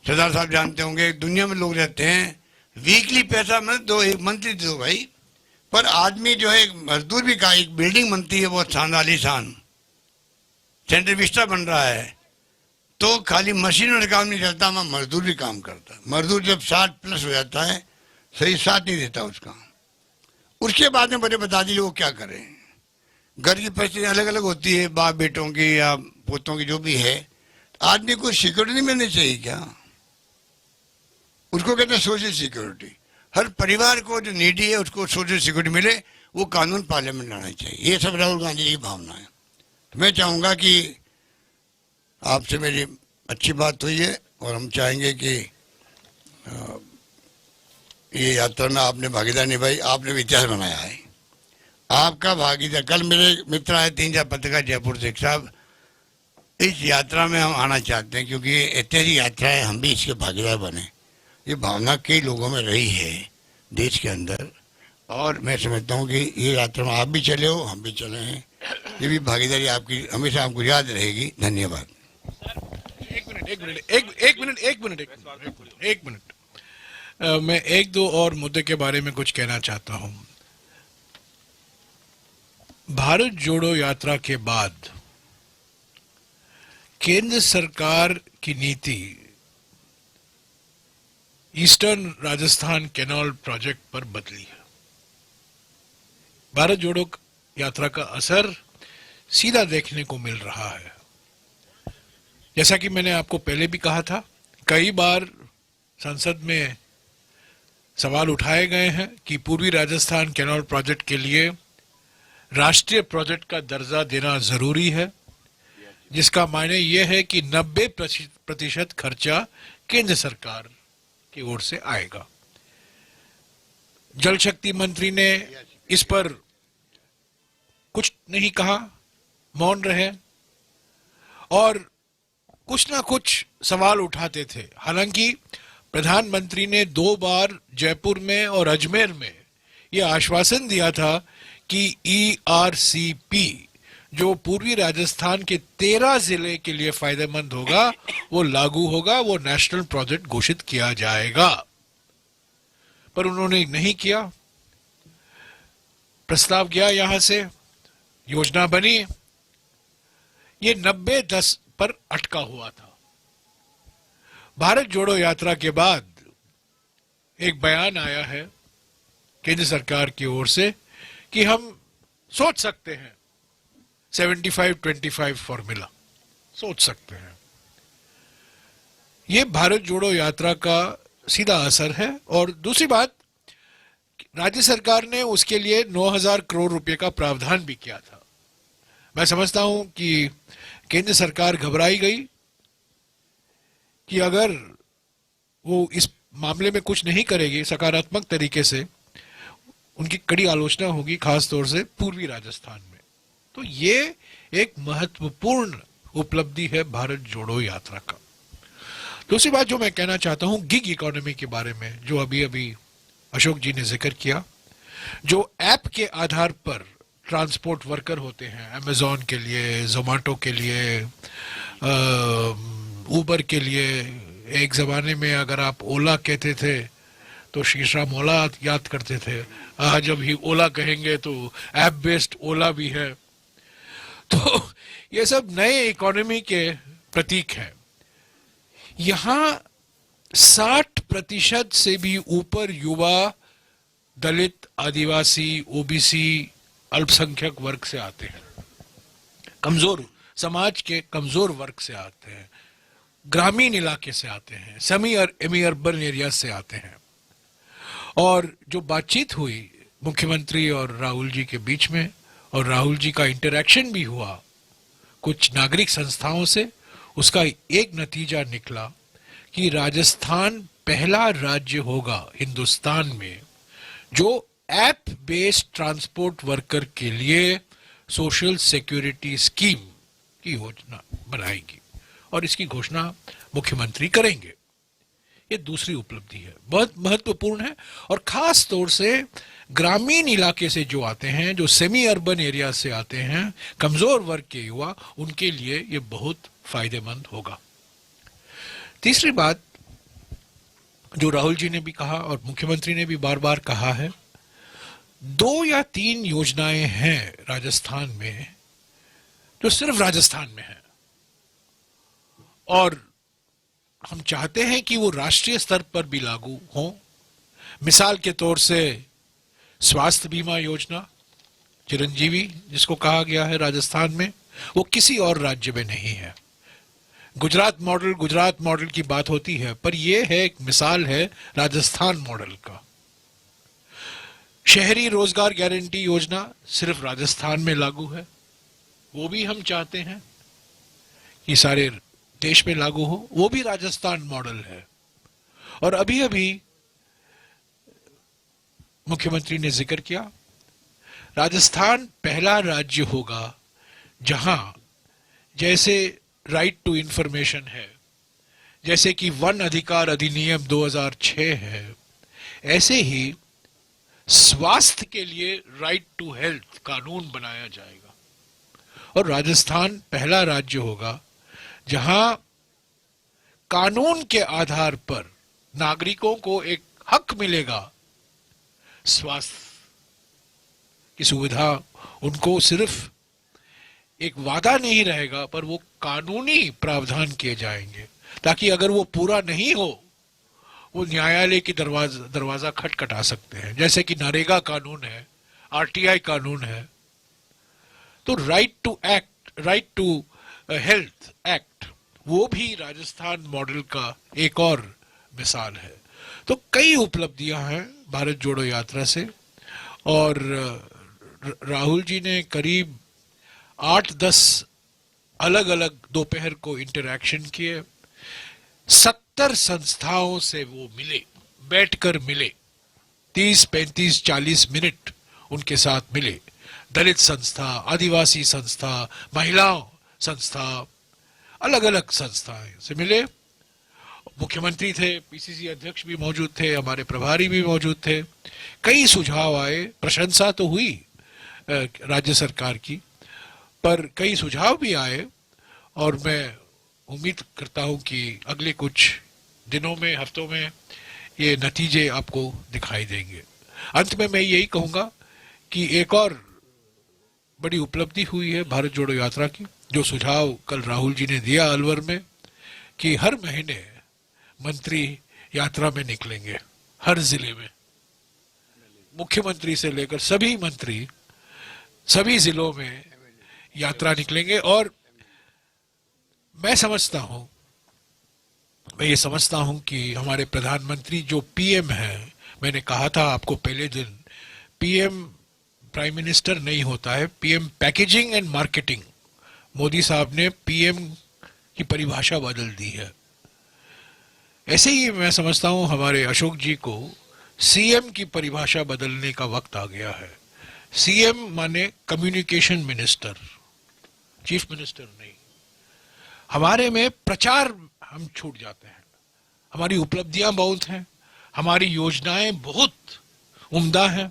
सरदार साहब जानते होंगे, दुनिया में लोग रहते हैं वीकली पैसा मतलब दो, एक मंथली दो भाई। पर आदमी जो है, मजदूर भी का, एक बिल्डिंग बनती है बहुत शानदार, सेंट्रल विस्टा बन रहा है, तो खाली मशीनों से काम नहीं चलता, वहाँ मजदूर भी काम करता है। मजदूर जब 60+ हो जाता है, सही साथ नहीं देता उसका। उसके बाद में बड़े बता दीजिए वो क्या करें। घर की परिस्थिति अलग अलग होती है, बाप बेटों की या पोतों की, जो भी है। आदमी को सिक्योरिटी नहीं मिलनी चाहिए क्या? उसको कहते हैं सोशल सिक्योरिटी। हर परिवार को जो नीडी है उसको सोशल सिक्योरिटी मिले, वो कानून पार्लियामेंट लाना चाहिए। ये सब राहुल गांधी जी की भावना है। तो मैं चाहूँगा कि आपसे मेरी अच्छी बात हुई है, और हम चाहेंगे कि ये यात्रा में आपने भागीदारी निभाई, आपने भी इतिहास बनाया है। आपका भागीदार, कल मेरे मित्र आए 3-4 पत्रकार जयपुर से, साहब इस यात्रा में हम आना चाहते हैं क्योंकि ये ऐतिहासिक यात्रा है, हम भी इसके भागीदार बने। ये भावना कई लोगों में रही है देश के अंदर, और मैं समझता हूँ कि ये यात्रा में आप भी चले हो, हम भी चले हैं। ये भी भागीदारी आपकी हमेशा हमको याद रहेगी। धन्यवाद। एक मिनट, मैं 1-2 और मुद्दे के बारे में कुछ कहना चाहता हूं। भारत जोड़ो यात्रा के बाद केंद्र सरकार की नीति ईस्टर्न राजस्थान कैनाल प्रोजेक्ट पर बदली है। भारत जोड़ो यात्रा का असर सीधा देखने को मिल रहा है। जैसा कि मैंने आपको पहले भी कहा था, कई बार संसद में सवाल उठाए गए हैं कि पूर्वी राजस्थान कैनाल प्रोजेक्ट के लिए राष्ट्रीय प्रोजेक्ट का दर्जा देना जरूरी है, जिसका मायने यह है कि 90% खर्चा केंद्र सरकार की ओर से आएगा। जल शक्ति मंत्री ने इस पर कुछ नहीं कहा, मौन रहे। और कुछ ना कुछ सवाल उठाते थे। हालांकि प्रधानमंत्री ने 2 बार जयपुर में और अजमेर में यह आश्वासन दिया था कि ERCP जो पूर्वी राजस्थान के 13 जिले के लिए फायदेमंद होगा, वो लागू होगा, वो नेशनल प्रोजेक्ट घोषित किया जाएगा। पर उन्होंने नहीं किया। प्रस्ताव गया यहां से, योजना बनी, ये 90-10 पर अटका हुआ था। भारत जोड़ो यात्रा के बाद एक बयान आया है केंद्र सरकार की ओर से कि हम सोच सकते हैं 75-25 फॉर्मूला सोच सकते हैं। यह भारत जोड़ो यात्रा का सीधा असर है। और दूसरी बात, राज्य सरकार ने उसके लिए 9,000 करोड़ रुपए का प्रावधान भी किया था। मैं समझता हूं कि केंद्र सरकार घबराई गई कि अगर वो इस मामले में कुछ नहीं करेगी सकारात्मक तरीके से, उनकी कड़ी आलोचना होगी, खास तौर से पूर्वी राजस्थान में। तो ये एक महत्वपूर्ण उपलब्धि है भारत जोड़ो यात्रा का। दूसरी बात जो मैं कहना चाहता हूं गिग इकोनॉमी के बारे में, जो अभी अभी अशोक जी ने जिक्र किया, जो ऐप के आधार पर ट्रांसपोर्ट वर्कर होते हैं, अमेजॉन के लिए, जोमेटो के लिए, उबर के लिए। एक जमाने में अगर आप ओला कहते थे तो शीशराम ओला याद करते थे। आज जब ही ओला कहेंगे तो ऐप बेस्ड ओला भी है। तो ये सब नए इकोनॉमी के प्रतीक हैं। यहां 60% से भी ऊपर युवा दलित, आदिवासी, ओबीसी, अल्पसंख्यक वर्ग से आते हैं, कमजोर समाज के कमजोर वर्ग से आते हैं, ग्रामीण इलाके से आते हैं, सेमी अर्बन एरिया से आते हैं। और जो बातचीत हुई मुख्यमंत्री और राहुल जी के बीच में, और राहुल जी का इंटरैक्शन भी हुआ कुछ नागरिक संस्थाओं से, उसका एक नतीजा निकला कि राजस्थान पहला राज्य होगा हिंदुस्तान में जो ऐप बेस्ड ट्रांसपोर्ट वर्कर के लिए सोशल सिक्योरिटी स्कीम की योजना बनाएगी, और इसकी घोषणा मुख्यमंत्री करेंगे। ये दूसरी उपलब्धि है, बहुत महत्वपूर्ण है। और खास तौर से ग्रामीण इलाके से जो आते हैं, जो सेमी अर्बन एरिया से आते हैं, कमजोर वर्ग के युवा, उनके लिए ये बहुत फायदेमंद होगा। तीसरी बात जो राहुल जी ने भी कहा और मुख्यमंत्री ने भी बार बार कहा है, 2 या 3 योजनाएं हैं राजस्थान में जो सिर्फ राजस्थान में है, और हम चाहते हैं कि वो राष्ट्रीय स्तर पर भी लागू हो। मिसाल के तौर से स्वास्थ्य बीमा योजना, चिरंजीवी जिसको कहा गया है राजस्थान में, वो किसी और राज्य में नहीं है। गुजरात मॉडल की बात होती है, पर यह है एक मिसाल है राजस्थान मॉडल का। शहरी रोजगार गारंटी योजना सिर्फ राजस्थान में लागू है, वो भी हम चाहते हैं कि सारे देश में लागू हो, वो भी राजस्थान मॉडल है। और अभी अभी मुख्यमंत्री ने जिक्र किया, राजस्थान पहला राज्य होगा जहां जैसे राइट टू इंफॉर्मेशन है, जैसे कि वन अधिकार अधिनियम 2006 है, ऐसे ही स्वास्थ्य के लिए राइट टू हेल्थ कानून बनाया जाएगा। और राजस्थान पहला राज्य होगा जहां कानून के आधार पर नागरिकों को एक हक मिलेगा, स्वास्थ्य की सुविधा उनको सिर्फ एक वादा नहीं रहेगा, पर वो कानूनी प्रावधान किए जाएंगे, ताकि अगर वो पूरा नहीं हो वो न्यायालय की दरवाजा खटखटा सकते हैं, जैसे कि नरेगा कानून है, आरटीआई कानून है। तो राइट टू हेल्थ एक्ट, वो भी राजस्थान मॉडल का एक और मिसाल है। तो कई उपलब्धियां हैं भारत जोड़ो यात्रा से, और राहुल जी ने करीब 8-10 अलग अलग दोपहर को इंटरैक्शन किए, 70 संस्थाओं से वो मिले, बैठकर मिले, 30, 35, 40 मिनट उनके साथ मिले। दलित संस्था, आदिवासी संस्था, महिलाओं संस्था, अलग अलग संस्थाएं से मिले। मुख्यमंत्री थे, पीसीसी अध्यक्ष भी मौजूद थे, हमारे प्रभारी भी मौजूद थे। कई सुझाव आए, प्रशंसा तो हुई राज्य सरकार की, पर कई सुझाव भी आए और मैं उम्मीद करता हूं कि अगले कुछ दिनों में, हफ्तों में ये नतीजे आपको दिखाई देंगे। अंत में मैं यही कहूंगा कि एक और बड़ी उपलब्धि हुई है भारत जोड़ो यात्रा की। जो सुझाव कल राहुल जी ने दिया अलवर में कि हर महीने मंत्री यात्रा में निकलेंगे, हर जिले में मुख्यमंत्री से लेकर सभी मंत्री सभी जिलों में यात्रा निकलेंगे। और मैं ये समझता हूं कि हमारे प्रधानमंत्री जो पीएम हैं, मैंने कहा था आपको पहले दिन, पीएम प्राइम मिनिस्टर नहीं होता है, PM packaging and marketing. Modi साहब ने पीएम की परिभाषा बदल दी है। ऐसे ही मैं समझता हूं हमारे अशोक जी को सीएम की परिभाषा बदलने का वक्त आ गया है। सीएम माने कम्युनिकेशन मिनिस्टर, चीफ मिनिस्टर नहीं। हमारे में प्रचार हम छूट जाते हैं। हमारी उपलब्धियां बहुत हैं, हमारी योजनाएं बहुत उम्दा हैं,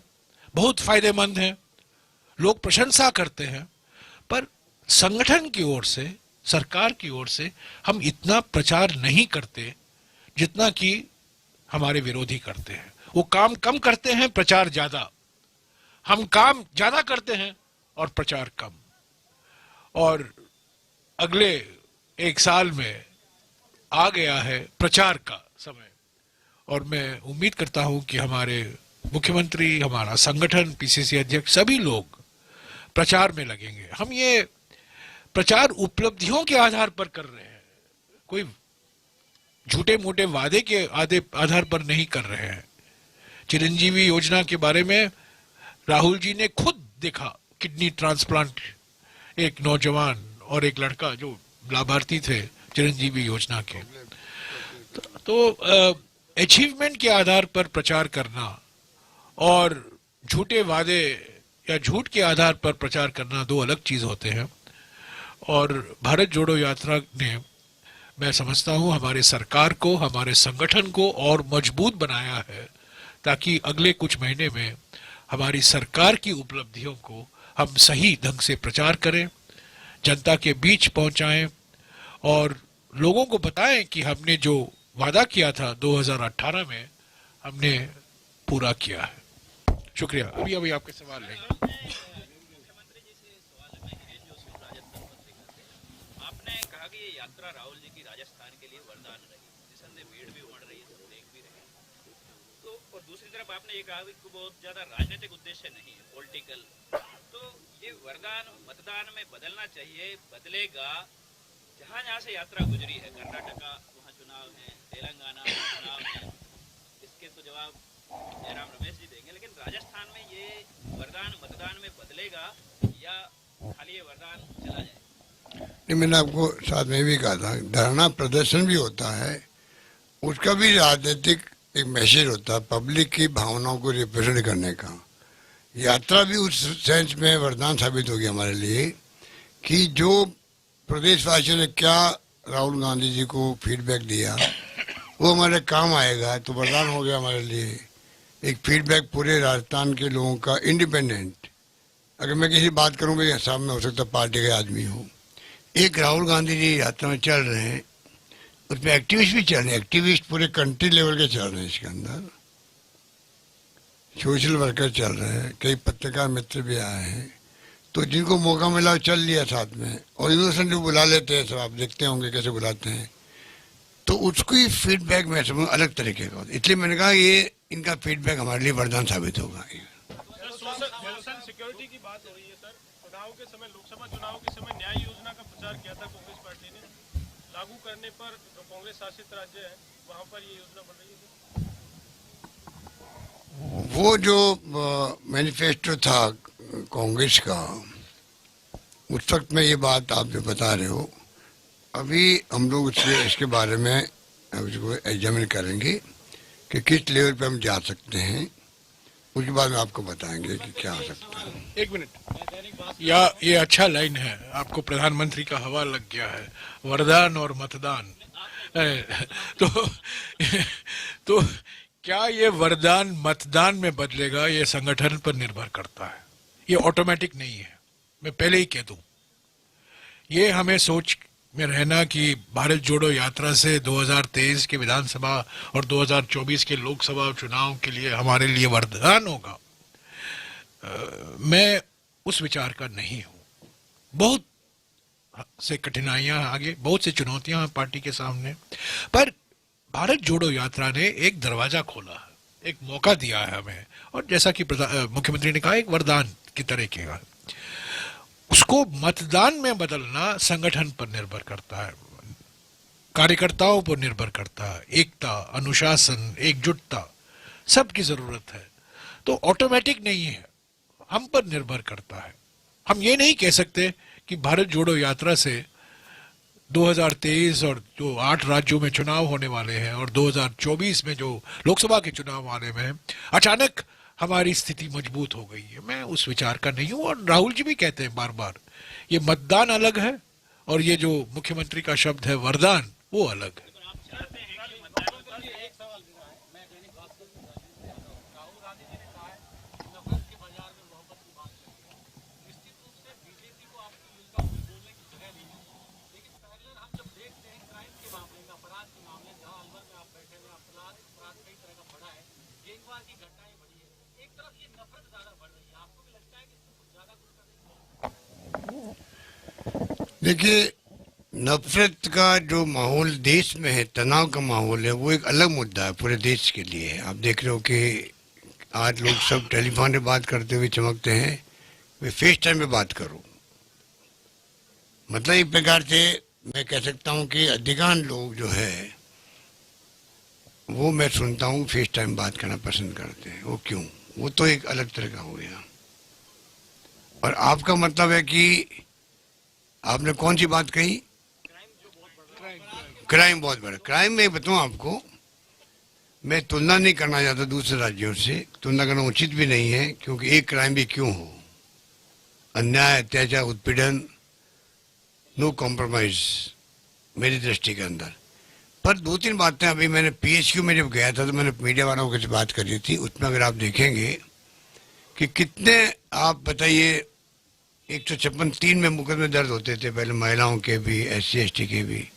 बहुत फायदेमंद हैं, लोग प्रशंसा करते हैं, पर संगठन की ओर से, सरकार की ओर से हम इतना प्रचार नहीं करते जितना कि हमारे विरोधी करते हैं। वो काम कम करते हैं, प्रचार ज्यादा। हम काम ज्यादा करते हैं और प्रचार कम। और अगले एक साल में आ गया है प्रचार का समय, और मैं उम्मीद करता हूं कि हमारे मुख्यमंत्री, हमारा संगठन, पीसीसी अध्यक्ष, सभी लोग प्रचार में लगेंगे। हम ये प्रचार उपलब्धियों के आधार पर कर रहे हैं, कोई झूठे मोटे वादे के आधार पर नहीं कर रहे हैं। चिरंजीवी योजना के बारे में राहुल जी ने खुद देखा, किडनी ट्रांसप्लांट, एक नौजवान और एक लड़का जो लाभार्थी थे चिरंजीवी योजना के। तो अचीवमेंट के आधार पर प्रचार करना और झूठे वादे या झूठ के आधार पर प्रचार करना दो अलग चीज होते हैं। और भारत जोड़ो यात्रा ने, मैं समझता हूं, हमारे सरकार को, हमारे संगठन को और मजबूत बनाया है, ताकि अगले कुछ महीने में हमारी सरकार की उपलब्धियों को हम सही ढंग से प्रचार करें, जनता के बीच पहुंचाएं और लोगों को बताएं कि हमने जो वादा किया था 2018 में, हमने पूरा किया है। शुक्रिया। अभी आपके सवाल लेंगे। यात्रा राहुल जी की राजस्थान के लिए वरदान रही, निसंदेह भीड़ भी उमड़ रही है, सब देख भी रहे हैं। तो और दूसरी तरफ आपने ये कहा कि बहुत ज्यादा राजनीतिक उद्देश्य नहीं है, पॉलिटिकल। तो ये वरदान मतदान में बदलना चाहिए, बदलेगा। जहां जहां से यात्रा गुजरी है, कर्नाटका वहाँ चुनाव है, तेलंगाना चुनाव है, इसके तो जवाब जयराम रमेश जी देंगे। लेकिन राजस्थान में ये वरदान मतदान में बदलेगा या खाली ये वरदान चला जाए? नहीं, मैंने आपको साथ में भी कहा था, धरना प्रदर्शन भी होता है, उसका भी राजनीतिक एक मैसेज होता है, पब्लिक की भावनाओं को रिप्रेजेंट करने का। यात्रा भी उस सेंस में वरदान साबित हो गया हमारे लिए कि जो प्रदेशवासियों ने क्या राहुल गांधी जी को फीडबैक दिया वो हमारे काम आएगा, तो वरदान हो गया हमारे लिए। एक फीडबैक पूरे राजस्थान के लोगों का इंडिपेंडेंट, अगर मैं किसी बात करूँगा ये हिसाब में हो सकता पार्टी के आदमी हो। एक राहुल गांधी जी यात्रा में चल रहे हैं, उसमें एक्टिविस्ट भी चल रहे हैं, एक्टिविस्ट पूरे कंट्री लेवल के चल रहे हैं, इसके अंदर सोशल वर्कर चल रहे हैं, कई पत्रकार मित्र भी आए हैं। तो जिनको मौका मिला चल लिया साथ में, और यूनिवर्सिटी बुला लेते हैं, सब आप देखते होंगे कैसे बुलाते हैं। तो उसको ही फीडबैक मैं समझ अलग तरीके का, इसलिए मैंने कहा ये इनका फीडबैक हमारे लिए वरदान साबित होगा। सिक्योरिटी की बात हो रही है सर, चुनाव के समय, लोकसभा चुनाव के समय न्याय योजना का प्रचार किया था कांग्रेस पार्टी ने, लागू करने पर जो कांग्रेस शासित राज्य है वहां पर ये योजना बन रही है। वो जो मैनिफेस्टो था कांग्रेस का, उस वक्त में ये बात आप जो बता रहे हो, अभी हम लोग इसके बारे में इसको एग्जामिन करेंगे कि किस लेवल पे हम जा सकते हैं। उसके बाद आपको बताएंगे कि क्या हो सकता है। एक मिनट, या ये अच्छा लाइन है, आपको प्रधानमंत्री का हवा लग गया है, वरदान और मतदान। तो तो क्या ये वरदान मतदान में बदलेगा, ये संगठन पर निर्भर करता है, ये ऑटोमेटिक नहीं है। मैं पहले ही कह दूं, ये हमें सोच में रहना कि भारत जोड़ो यात्रा से 2023 के विधानसभा और 2024 के लोकसभा चुनाव के लिए हमारे लिए वरदान होगा, मैं उस विचार का नहीं हूं। बहुत से कठिनाइयां आगे, बहुत सी चुनौतियां हैं पार्टी के सामने, पर भारत जोड़ो यात्रा ने एक दरवाजा खोला है, एक मौका दिया है हमें, और जैसा कि मुख्यमंत्री ने कहा, एक वरदान की तरह किया। उसको मतदान में बदलना संगठन पर निर्भर करता है, कार्यकर्ताओं पर निर्भर करता है। एकता, अनुशासन, एकजुटता सबकी जरूरत है, तो ऑटोमेटिक नहीं है, हम पर निर्भर करता है। हम ये नहीं कह सकते कि भारत जोड़ो यात्रा से 2023 और जो 8 राज्यों में चुनाव होने वाले हैं और 2024 में जो लोकसभा के चुनाव आने में अचानक हमारी स्थिति मजबूत हो गई है। मैं उस विचार का नहीं हूं, और राहुल जी भी कहते हैं बार बार, ये मतदान अलग है और ये जो मुख्यमंत्री का शब्द है वरदान, वो अलग है। देखिए, नफरत का जो माहौल देश में है, तनाव का माहौल है, वो एक अलग मुद्दा है पूरे देश के लिए। आप देख रहे हो कि आज लोग सब टेलीफोन पे बात करते हुए चमकते हैं, वे फेस टाइम पे बात करो। मतलब एक प्रकार से मैं कह सकता हूँ कि अधिकांश लोग जो है वो, मैं सुनता हूँ, फेस टाइम बात करना पसंद करते हैं। वो क्यों? वो तो एक अलग तरह का हो गया। और आपका मतलब है कि आपने कौन सी बात कही? क्राइम बहुत बड़ा। क्राइम में बताऊं आपको, मैं तुलना नहीं करना चाहता दूसरे राज्यों से, तुलना करना उचित भी नहीं है, क्योंकि एक क्राइम भी क्यों हो, अन्याय, अत्याचार, उत्पीड़न, नो कॉम्प्रोमाइज मेरी दृष्टि के अंदर। पर 2-3 बातें, अभी मैंने PHQ में जब गया था तो मैंने मीडिया वालों से बात करी थी, उसमें अगर आप देखेंगे कि कितने, आप बताइए, 156-3 में मुकदमे दर्ज होते थे पहले, महिलाओं के भी, SC/ST के भी,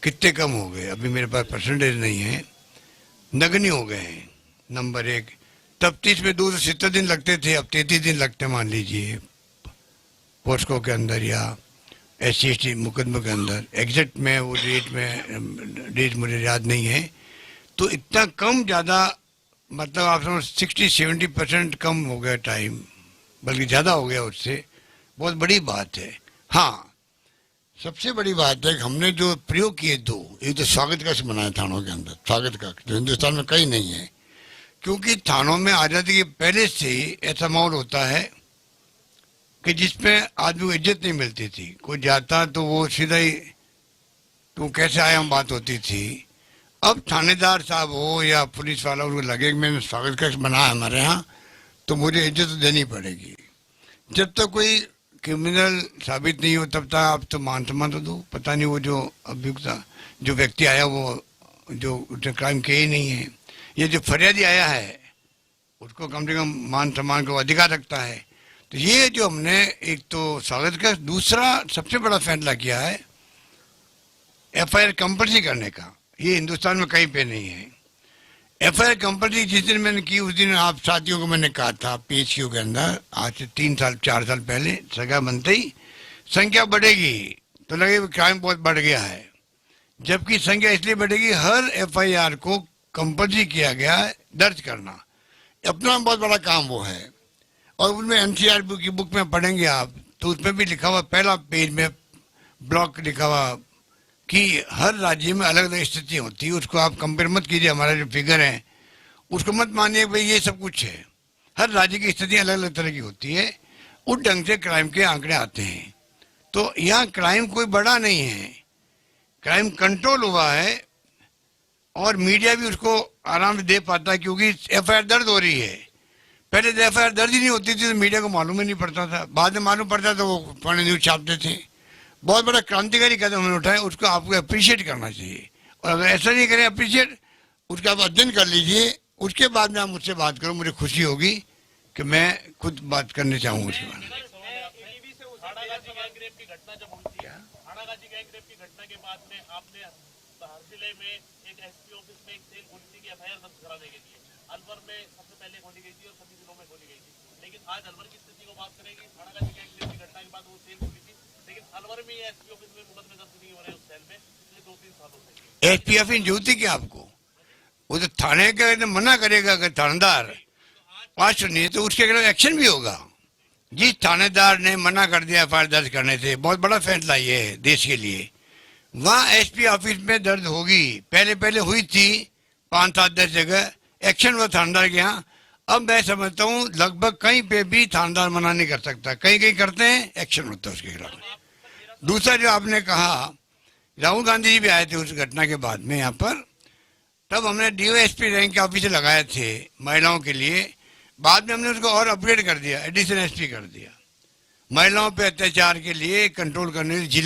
कितने कम हो गए। अभी मेरे पास परसेंटेज नहीं है, नगण्य हो गए हैं। नंबर 1, तब 30 में 270 दिन लगते थे, अब 33 दिन लगते, मान लीजिए, पोस्को के अंदर या SC/ST मुकदमे के अंदर। एग्जैक्ट में वो डेट मुझे याद नहीं है। तो इतना कम, ज़्यादा, मतलब आप समझ 60-70% कम हो गया टाइम, बल्कि ज़्यादा हो गया उससे। बहुत बड़ी बात है। हाँ, सबसे बड़ी बात है कि हमने जो प्रयोग किए 2, एक तो स्वागत कक्ष बनाया थानों के अंदर, स्वागत कक्ष जो हिंदुस्तान में कहीं नहीं है, क्योंकि थानों में आज़ादी के पहले से ही ऐसा माहौल होता है कि जिसमें आदमी को इज्जत नहीं मिलती थी। कोई जाता तो वो सीधा ही तू कैसे आया हम बात होती थी। अब थानेदार साहब हो या पुलिस वाला, उनको लगे कि मैंने स्वागत कक्ष बनाया हमारे यहाँ, तो मुझे इज्जत तो देनी पड़ेगी। जब तक कोई क्रिमिनल साबित नहीं हो तब तक आप तो मान सम्मान तो दो। पता नहीं वो जो अभियुक्त, जो व्यक्ति आया, वो जो उसने क्राइम किया ही नहीं है, ये जो फरियादी आया है उसको कम से कम मान सम्मान का अधिकार रखता है। तो ये जो हमने एक तो स्वागत का, दूसरा सबसे बड़ा फैसला किया है FIR कंपल्सरी करने का। ये हिंदुस्तान में कहीं पे नहीं है। FIR कंपल्सरी जिस दिन मैंने की, उस दिन आप साथियों को मैंने कहा था PHQ के अंदर, आज से 3-4 साल पहले, सजा बनते ही संख्या बढ़ेगी तो लगे क्राइम बहुत बढ़ गया है, जबकि संख्या इसलिए बढ़ेगी, हर FIR को कंपल्सरी किया गया है दर्ज करना। अपना बहुत बड़ा काम वो है। और उनमें NCR की बुक में पढ़ेंगे आप, तो उसमें भी लिखा हुआ, पहला पेज में ब्लॉक लिखा हुआ कि हर राज्य में अलग अलग स्थिति होती है। उसको आप कंपेयर मत कीजिए, हमारा जो फिगर है उसको मत मानिए भाई ये सब कुछ है। हर राज्य की स्थितियाँ अलग अलग तरह की होती है, उस ढंग से क्राइम के आंकड़े आते हैं। तो यहाँ क्राइम कोई बड़ा नहीं है, क्राइम कंट्रोल हुआ है और मीडिया भी उसको आराम से दे पाता है, क्योंकि FIR दर्ज हो रही है। पहले तो एफआईआर दर्ज ही नहीं होती थी तो मीडिया को मालूम ही नहीं पड़ता था, बाद में मालूम पड़ता तो वो पुराने न्यूज छापते थे। बहुत बड़ा क्रांतिकारी कदम उन्होंने उठाया, उसको आपको अप्रिशिएट करना चाहिए। और अगर ऐसा नहीं करें अप्रिशिएट, उसका आप अध्ययन कर लीजिए, उसके बाद में आप मुझसे बात करो, मुझे खुशी होगी कि मैं खुद बात करने चाहूँगा उसके बारे में। गैंगरेप की घटना जब हुई थी, थानागाजी गैंगरेप की घटना के बाद में आपने हर जिले में एक एसपी ऑफिस में एक सेल खोली थी कि एफआईआर दर्ज कराने के लिए। अलवर में सबसे पहले खोली गई थी और सभी जिलों में खोली गई थी। लेकिन आज अलवर की स्थिति को बात करेंगे, थानागाजी गैंगरेप की घटना के बाद वो सेल खुली थी, लेकिन अलवर में एसपी ऑफिस में मुकदमे दर्ज नहीं हो रहे उस सेल में पिछले 2-3 सालों से। एसपी ऑफिस जरूरत क्या आपको? वो तो थाने का मना करेगा अगर थानेदार बात सुनिए तो उसके खिलाफ एक्शन भी होगा। जिस थानेदार ने मना कर दिया एफआईआर दर्ज करने से, बहुत बड़ा फैसला ये है देश के लिए, वहाँ एसपी ऑफिस में दर्ज होगी। पहले हुई थी 5-7-10 जगह, एक्शन हुआ थानेदार के यहाँ। अब मैं समझता हूँ लगभग कहीं पे भी थानेदार मना नहीं कर सकता, कहीं कहीं करते हैं, एक्शन होता है उसके खिलाफ। दूसरा जो आपने कहा, राहुल गांधी जी भी आए थे उस घटना के बाद में यहाँ पर, तब हमने डीओएसपी रैंक के ऑफिसर लगाए थे महिलाओं के लिए। बाद में हमने उसको और अपग्रेड कर दिया, एडिशनल एसपी कर दिया। महिलाओं पे अत्याचार के लिए कंट्रोल करने के लिए जिले